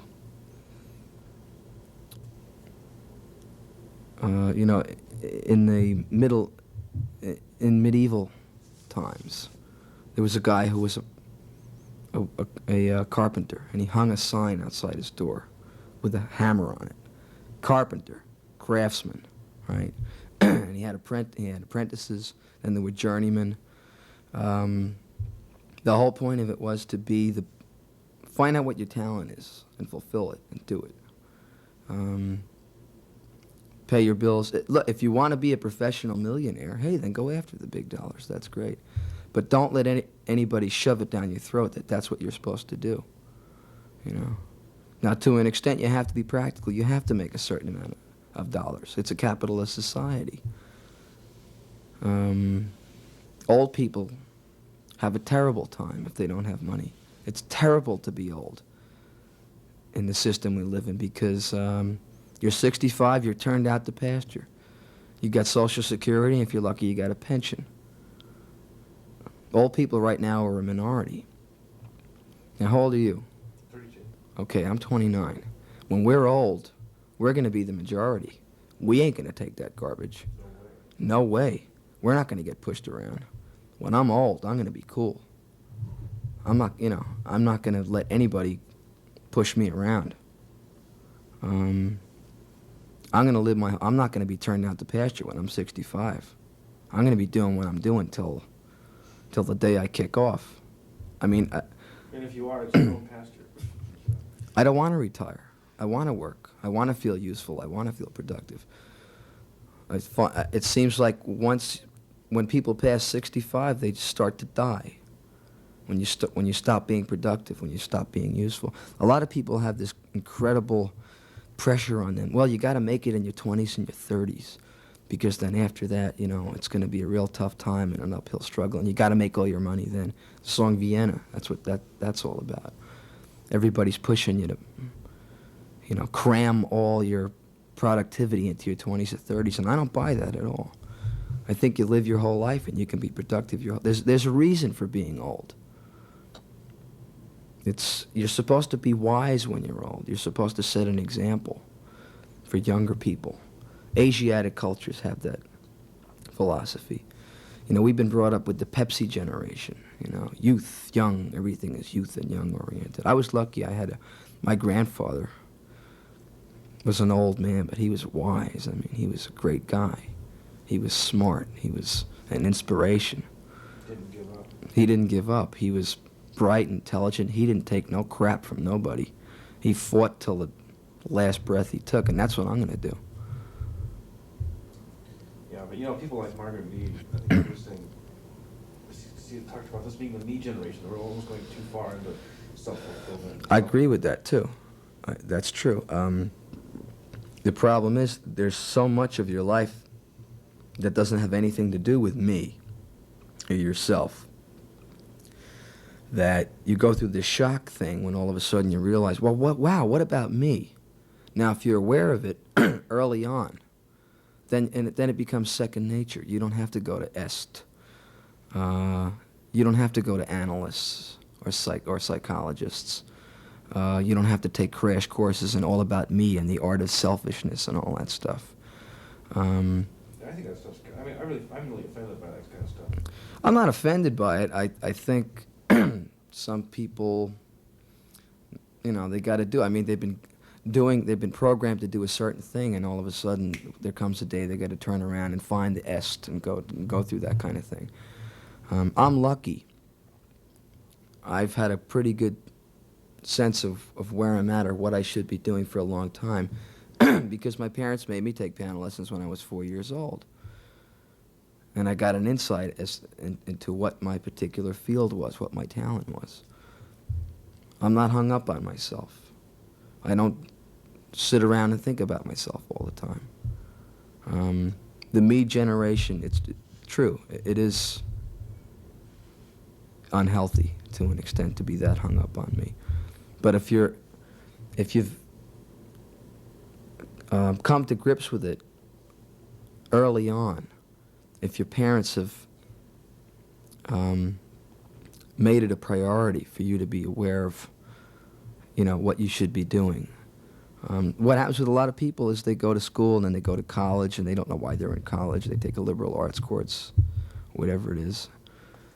you know, in medieval times, there was a guy who was a carpenter, and he hung a sign outside his door with a hammer on it. Carpenter, craftsman, right? And he had apprentices, and there were journeymen. The whole point of it was to find out what your talent is and fulfill it and do it. Pay your bills. Look, if you want to be a professional millionaire, hey, then go after the big dollars. That's great. But don't let anybody shove it down your throat that that's what you're supposed to do. You know? Now, to an extent, you have to be practical. You have to make a certain amount of dollars. It's a capitalist society. Old people have a terrible time if they don't have money. It's terrible to be old in the system we live in because you're 65, you're turned out to pasture. You got Social Security, and if you're lucky, you got a pension. Old people right now are a minority. Now, how old are you? 32. Okay, I'm 29. When we're old, we're going to be the majority. We ain't going to take that garbage. No way. No way. We're not going to get pushed around. When I'm old, I'm going to be cool. I'm not going to let anybody push me around. I'm going to I'm not going to be turned out to pasture when I'm 65. I'm going to be doing what I'm doing till the day I kick off. I mean, And if you are, it's your own pasture. I don't want to retire. I want to work. I want to feel useful. I want to feel productive. It seems like when people pass 65, they just start to die. When you stop being productive, when you stop being useful. A lot of people have this incredible pressure on them. Well, you got to make it in your 20s and your 30s, because then after that, you know, it's going to be a real tough time and an uphill struggle, and you got to make all your money then. The song Vienna, that's what that's all about. Everybody's pushing you to, you know, cram all your productivity into your 20s or 30s, and I don't buy that at all. I think you live your whole life and you can be productive. There's a reason for being old. You're supposed to be wise when you're old. You're supposed to set an example for younger people. Asiatic cultures have that philosophy. You know, we've been brought up with the Pepsi generation. You know, youth, young, everything is youth and young oriented. I was lucky. My grandfather was an old man, but he was wise. I mean, he was a great guy. He was smart. He was an inspiration. Didn't give up. He didn't give up. He was bright, intelligent. He didn't take no crap from nobody. He fought till the last breath he took, and that's what I'm going to do. Yeah, but you know, people like Margaret Mead, I think it's interesting. She talked about this being the me generation. We're almost going too far into self-fulfillment. I agree with that, too. That's true. The problem is there's so much of your life that doesn't have anything to do with me or yourself, that you go through this shock thing when all of a sudden you realize, well, what about me? Now, if you're aware of it early on, then it becomes second nature. You don't have to go to EST. You don't have to go to analysts or psychologists. You don't have to take crash courses in all about me and the art of selfishness and all that stuff. I think that stuff's good. I mean, I'm really offended by that kind of stuff. I'm not offended by it. I think some people, they got to do. I mean, they've been programmed to do a certain thing, and all of a sudden there comes a day they got to turn around and find the est and go through that kind of thing. I'm lucky. I've had a pretty good sense of where I'm at or what I should be doing for a long time because my parents made me take piano lessons when I was 4 years old. And I got an insight into what my particular field was, what my talent was. I'm not hung up on myself. I don't sit around and think about myself all the time. The me generation, it's true. It is unhealthy to an extent to be that hung up on me. But if you've come to grips with it early on, if your parents have made it a priority for you to be aware of, what you should be doing. What happens with a lot of people is they go to school and then they go to college and they don't know why they're in college. They take a liberal arts course, whatever it is.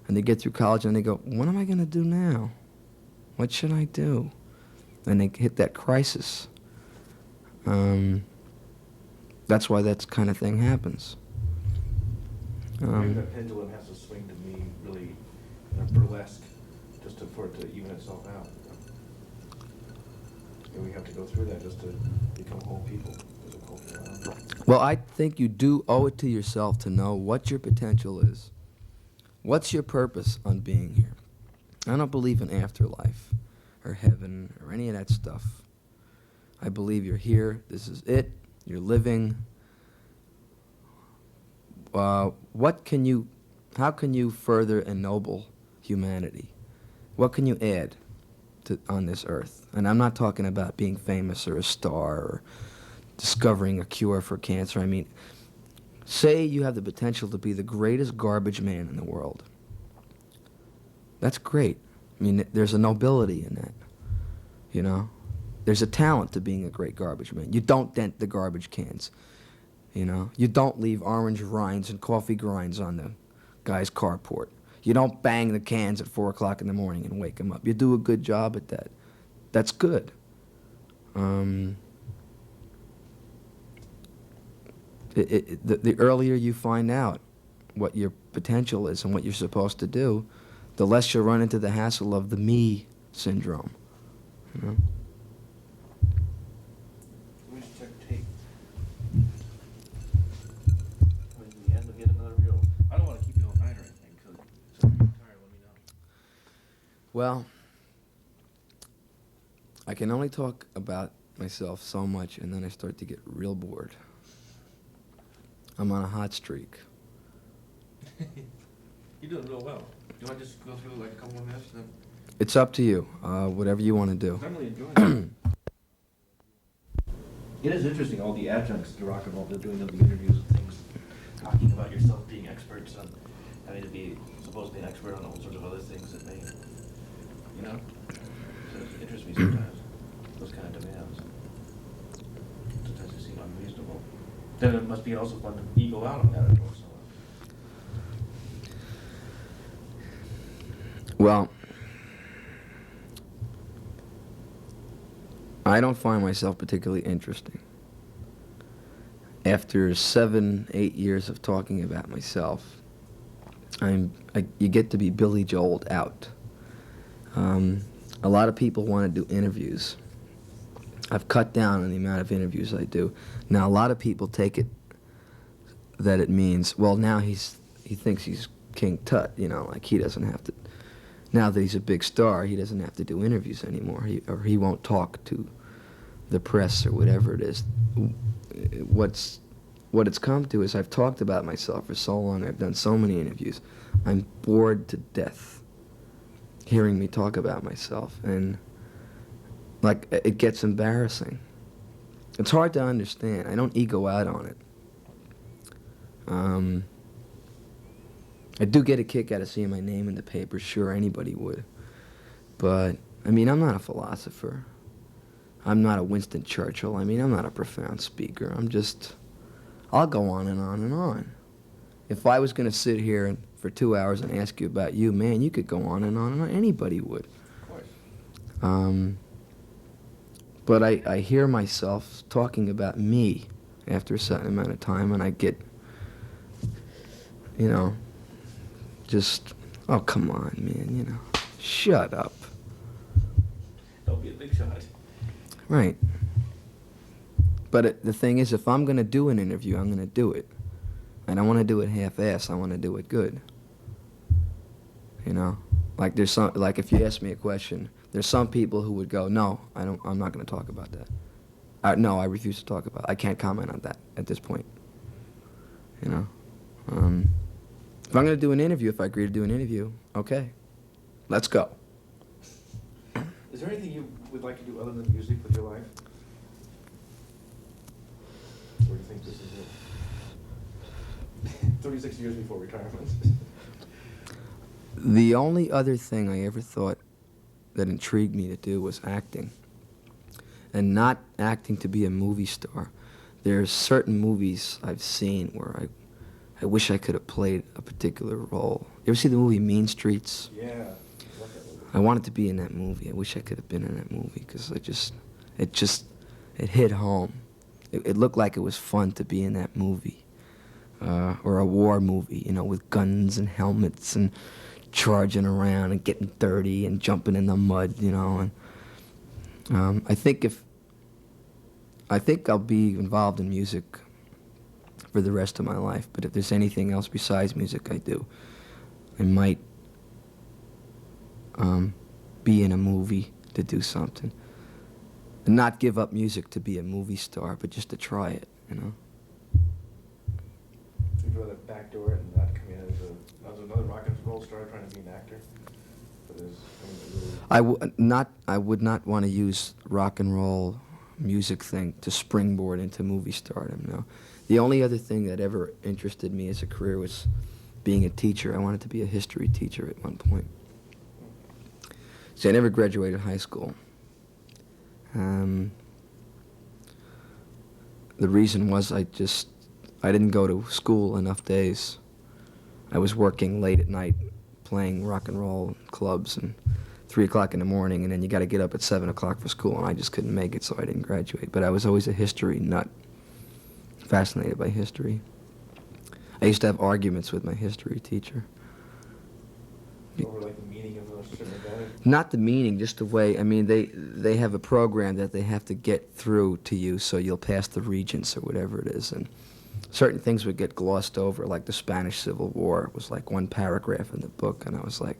And they get through college and they go, what am I going to do now? What should I do? And they hit that crisis. That's why that kind of thing happens. Maybe that pendulum has to swing to me really burlesque just for it to even itself out. And we have to go through that just to become whole people as a culture. Well, I think you do owe it to yourself to know what your potential is. What's your purpose on being here? I don't believe in afterlife or heaven or any of that stuff. I believe you're here. This is it. You're living. How can you further ennoble humanity? What can you add on this earth? And I'm not talking about being famous or a star or discovering a cure for cancer. I mean, say you have the potential to be the greatest garbage man in the world. That's great. I mean, there's a nobility in that, There's a talent to being a great garbage man. You don't dent the garbage cans, You don't leave orange rinds and coffee grinds on the guy's carport. You don't bang the cans at 4 o'clock in the morning and wake him up. You do a good job at that. That's good. The earlier you find out what your potential is and what you're supposed to do, the less you'll run into the hassle of the me syndrome. We should check tape. When we end up getting another reel. I don't want to keep you all night or anything, so if you're tired, let me know. Well, I can only talk about myself so much, and then I start to get real bored. I'm on a hot streak. You're doing real well. Do you want to just go through like a couple more minutes? Then? It's up to you. Whatever you want to do. I'm really enjoying it. It is interesting, all the adjuncts to rock and roll. They're doing all the interviews and things, talking about yourself being experts on having to be supposedly an expert on all sorts of other things that may, So it interests me sometimes, those kind of demands. Sometimes they seem unreasonable. Then it must be also fun to ego out on that or so. Well, I don't find myself particularly interesting. After 7, 8 years of talking about myself, you get to be Billy Joel'd out. A lot of people want to do interviews. I've cut down on the amount of interviews I do. Now, a lot of people take it that it means, well, now he thinks he's King Tut, like he doesn't have to. Now that he's a big star, he doesn't have to do interviews anymore, or he won't talk to the press or whatever it is. What it's come to is I've talked about myself for so long, I've done so many interviews, I'm bored to death hearing me talk about myself, and it gets embarrassing. It's hard to understand. I don't ego out on it. I do get a kick out of seeing my name in the paper. Sure, anybody would. But I mean, I'm not a philosopher. I'm not a Winston Churchill. I mean, I'm not a profound speaker. I'll go on and on and on. If I was going to sit here for 2 hours and ask you about you, man, you could go on and on and on. Anybody would. Of course. But I hear myself talking about me after a certain amount of time, and I get, just, oh, come on, man, shut up. Don't be a big shot. Right. But the thing is, if I'm going to do an interview, I'm going to do it. And I want to do it half-ass. I want to do it good. Like like if you ask me a question, there's some people who would go, no, I'm not going to talk about that. No, I refuse to talk about it. I can't comment on that at this point. If I'm going to do an interview, if I agree to do an interview, okay, let's go. Is there anything you would like to do other than music with your life? Or do you think this is it? 36 years before retirement. The only other thing I ever thought that intrigued me to do was acting. And not acting to be a movie star. There's certain movies I've seen where I wish I could have played a particular role. You ever see the movie Mean Streets? Yeah. I love that movie. I wanted to be in that movie. I wish I could have been in that movie because it hit home. It looked like it was fun to be in that movie. Or a war movie, with guns and helmets and charging around and getting dirty and jumping in the mud, and I think I'll be involved in music for the rest of my life, but if there's anything else besides music I do, I might be in a movie to do something. And not give up music to be a movie star, but just to try it, You'd rather backdoor it and not come in as another rock and roll star trying to be an actor? But I would not want to use rock and roll music thing to springboard into movie stardom, no. The only other thing that ever interested me as a career was being a teacher. I wanted to be a history teacher at one point. So I never graduated high school. The reason was I didn't go to school enough days. I was working late at night, playing rock and roll clubs, and 3 o'clock in the morning, and then you got to get up at 7 o'clock for school, and I just couldn't make it, so I didn't graduate. But I was always a history nut, fascinated by history. I used to have arguments with my history teacher. over like the meaning of a certain event? Not the meaning, just the way. I mean, they have a program that they have to get through to you, so you'll pass the regents or whatever it is, and certain things would get glossed over, like the Spanish Civil War. It was like one paragraph in the book, and I was like,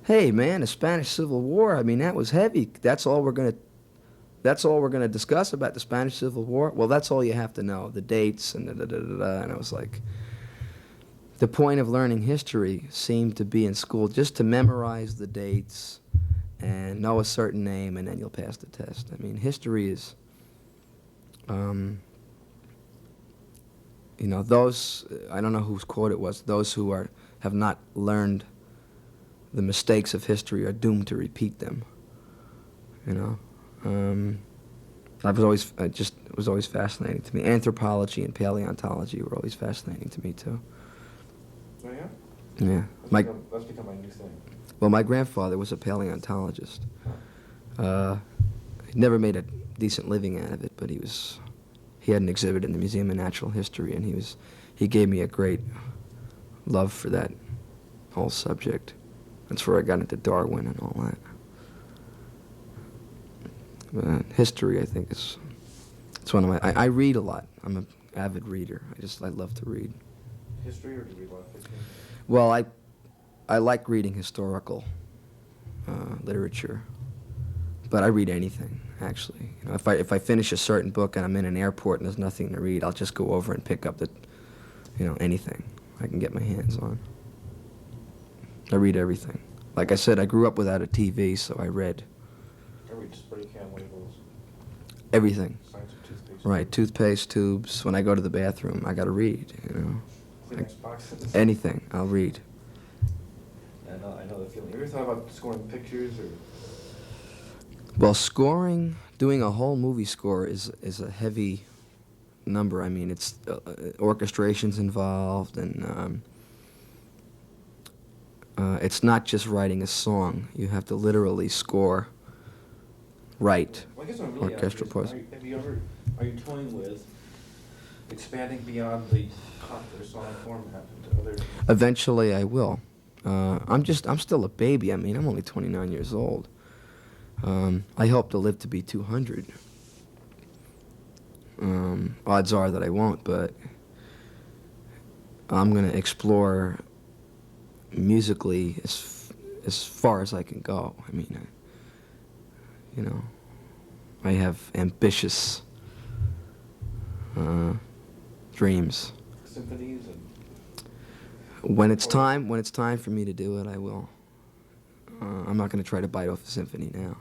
hey, man, the Spanish Civil War, I mean, that was heavy. That's all we're gonna discuss about the Spanish Civil War? Well, that's all you have to know, the dates and da-da-da-da-da. And I was like, the point of learning history seemed to be in school just to memorize the dates and know a certain name, and then you'll pass the test. I mean, history is, you know, those, I don't know whose quote it was, those who have not learned the mistakes of history are doomed to repeat them, you know. It was always fascinating to me. Anthropology and paleontology were always fascinating to me too. Oh yeah? Yeah. That's become my new thing. Well, my grandfather was a paleontologist. He never made a decent living out of it, but he had an exhibit in the Museum of Natural History, and he gave me a great love for that whole subject. That's where I got into Darwin and all that. History, I think, it's one of my. I read a lot. I'm an avid reader. I love to read. History, or do you read a lot of fiction? Well, I like reading historical literature, but I read anything, actually. You know, if I finish a certain book and I'm in an airport and there's nothing to read, I'll just go over and pick up anything I can get my hands on. I read everything. Like I said, I grew up without a TV, so I read I read spray can labels, everything. signs of toothpaste. Right, toothpaste tubes. When I go to the bathroom, I gotta read, you know. Kleenex boxes. Anything, I'll read. I know the feeling. Have you ever thought about scoring pictures or Well, scoring, doing a whole movie score is a heavy number. I mean, it's orchestration's involved, and it's not just writing a song. You have to literally score, write, Well, I guess I'm really orchestral asking is, parts. are you toying with expanding beyond the popular song format into other? Eventually, I will. I'm still a baby. I mean, I'm only 29 years old. I hope to live to be 200. Odds are that I won't, but I'm going to explore musically as far as I can go. I mean, you know, I have ambitious dreams. Symphonies and When it's time for me to do it, I will. I'm not going to try to bite off a symphony now.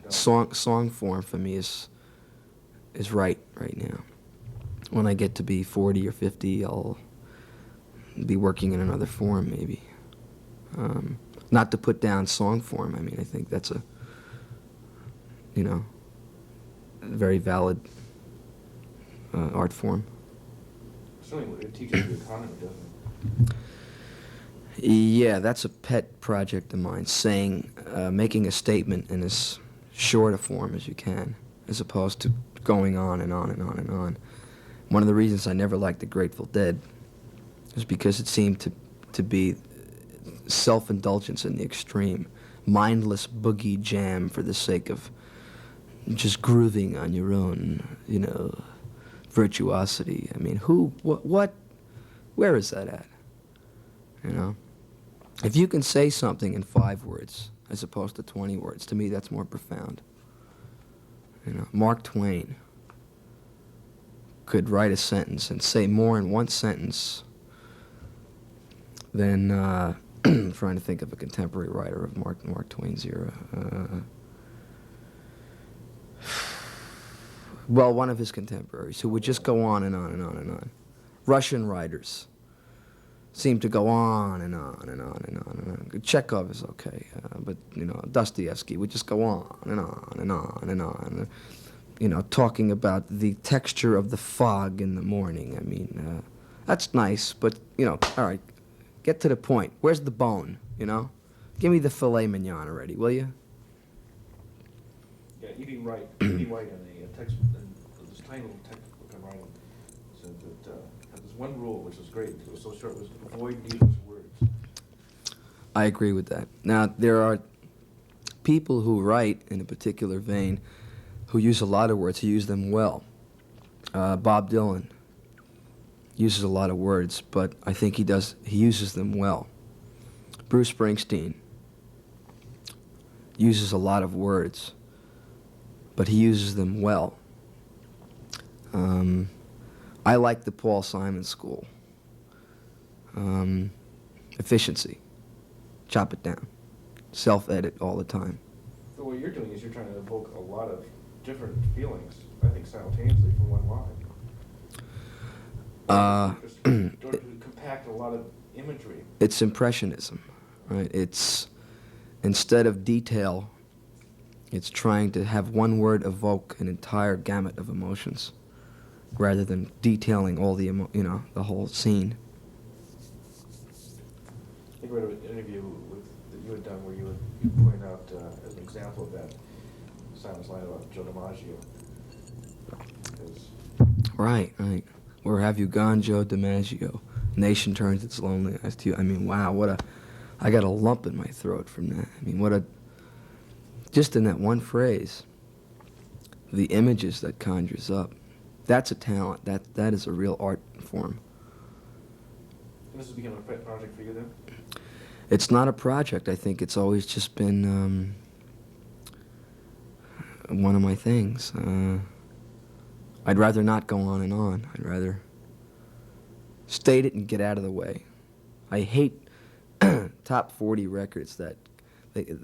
Song form for me is right now. When I get to be 40 or 50, I'll be working in another form, maybe. Not to put down song form. I mean, I think that's a very valid art form. certainly it teaches the economy, doesn't it? Yeah, that's a pet project of mine, making a statement in as short a form as you can, as opposed to going on and on and on and on. One of the reasons I never liked the Grateful Dead is because it seemed to be self-indulgence in the extreme, mindless boogie jam for the sake of just grooving on your own, virtuosity. I mean, where is that at? If you can say something in 5 words as opposed to 20 words, to me that's more profound. Mark Twain could write a sentence and say more in one sentence than I'm trying to think of a contemporary writer of Mark Twain's era. Well, one of his contemporaries who would just go on and on and on and on. Russian writers seem to go on and on and on and on and on. Chekhov is okay, but Dostoevsky would just go on and on and on and on. Talking about the texture of the fog in the morning. I mean, that's nice, but all right, get to the point. Where's the bone? Give me the filet mignon already, will you? Yeah, E.B. White in a textbook, in this tiny little textbook on writing, said that had this one rule, which was great, it was so short, was avoid needless words. I agree with that. Now, there are people who write in a particular vein who use a lot of words, who use them well. Bob Dylan uses a lot of words, but I think he uses them well. Bruce Springsteen uses a lot of words, but he uses them well. I like the Paul Simon school. Efficiency. Chop it down. Self-edit all the time. So what you're doing is you're trying to evoke a lot of different feelings, I think, simultaneously from one line. Just to compact a lot of imagery. It's impressionism, right? It's, instead of detail, it's trying to have one word evoke an entire gamut of emotions, rather than detailing all the the whole scene. I think we had an interview that you had done where you point out as an example of that Simon's line about Joe DiMaggio. Right. Where have you gone, Joe DiMaggio? Nation turns its lonely eyes to you. I mean, wow, I got a lump in my throat from that. I mean, just in that one phrase, the images that conjures up, that's a talent. That is a real art form. And this has become a pet project for you then? It's not a project. I think it's always just been one of my things. I'd rather not go on and on. I'd rather state it and get out of the way. I hate top 40 records that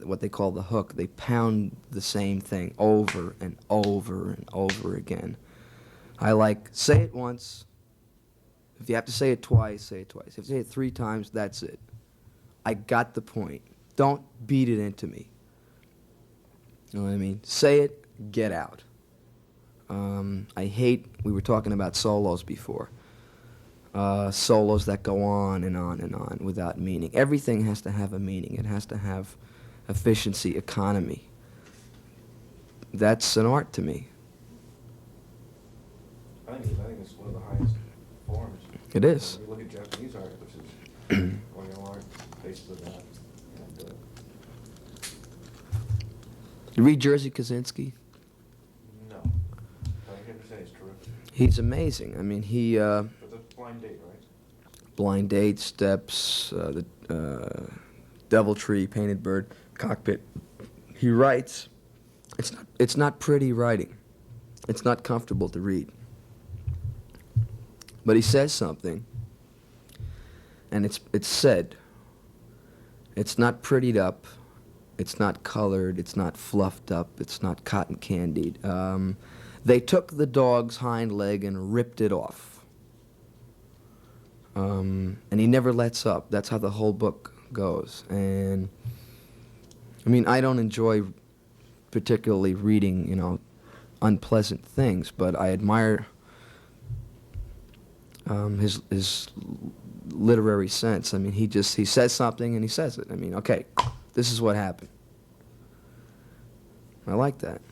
what they call the hook. They pound the same thing over and over and over again. I like, say it once. If you have to say it twice, say it twice. If you say it 3 times, that's it. I got the point. Don't beat it into me. You know what I mean? Say it, get out. I hate, we were talking about solos before. Solos that go on and on and on without meaning. Everything has to have a meaning. It has to have efficiency, economy. That's an art to me. I think it's one of the highest forms. It is. When you look at Japanese art, which is Oriental art, basis of that. And, You read Jerzy Kosinski? no. I hear you say it's terrific. He's amazing. I mean, he, But the Blind Date, right? Blind Date, Steps, the Devil Tree, Painted Bird, Cockpit. He writes. It's not pretty writing. It's not comfortable to read. But he says something, and it's said. It's not prettied up. It's not colored. It's not fluffed up. It's not cotton candied. They took the dog's hind leg and ripped it off. And he never lets up. That's how the whole book goes. And I mean, I don't enjoy particularly reading, you know, unpleasant things, but I admire his literary sense. I mean, he says something and he says it. I mean, okay, this is what happened. I like that.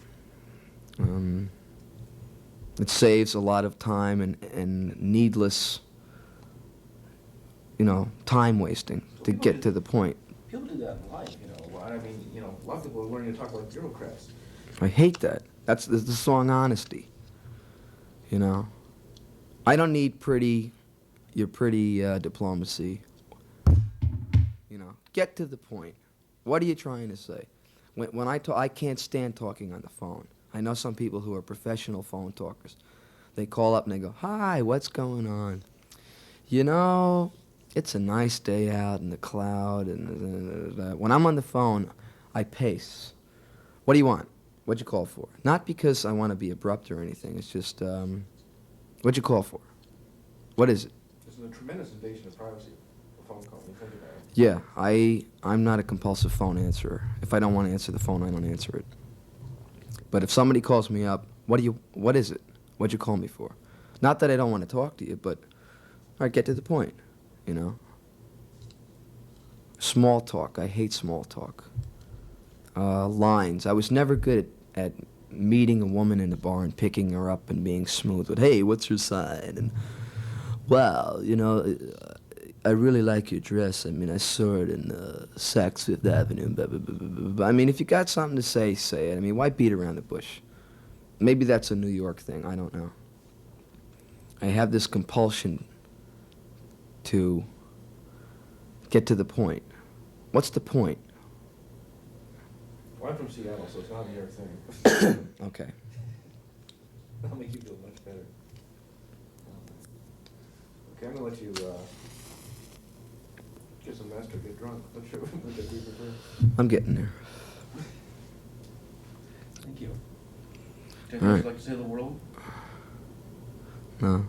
It saves a lot of time and needless, you know, time wasting to get to the point. People do that in life, you know. I mean, you know, a lot of people are learning to talk like bureaucrats. I hate that. That's the song Honesty. You know, I don't need your pretty diplomacy. You know, get to the point. What are you trying to say? When I talk, I can't stand talking on the phone. I know some people who are professional phone talkers. They call up and they go, "Hi, what's going on? You know, it's a nice day out in the cloud." And when I'm on the phone, I pace. What do you want? What'd you call for? Not because I want to be abrupt or anything. It's just, what'd you call for? What is it? This is a tremendous invasion of privacy, a phone call. You think about it. Yeah, I'm not a compulsive phone answerer. If I don't want to answer the phone, I don't answer it. But if somebody calls me up, what is it? What'd you call me for? Not that I don't want to talk to you, but, all right, get to the point, you know? Small talk. I hate small talk. Lines. I was never good at meeting a woman in a bar and picking her up and being smooth with, "Hey, what's your sign?" And, "Wow, you know, I really like your dress. I mean, I saw it in Saks Fifth Avenue." Blah, blah, blah, blah, blah. I mean, if you got something to say, say it. I mean, why beat around the bush? Maybe that's a New York thing. I don't know. I have this compulsion to get to the point. What's the point? Well, I'm from Seattle, so it's not a New York thing. Okay. That'll make you feel much better. Okay, I'm gonna let you get some mess or get drunk. What do you prefer? I'm getting there. Thank you. All Anything right. you'd like to say to the world? No.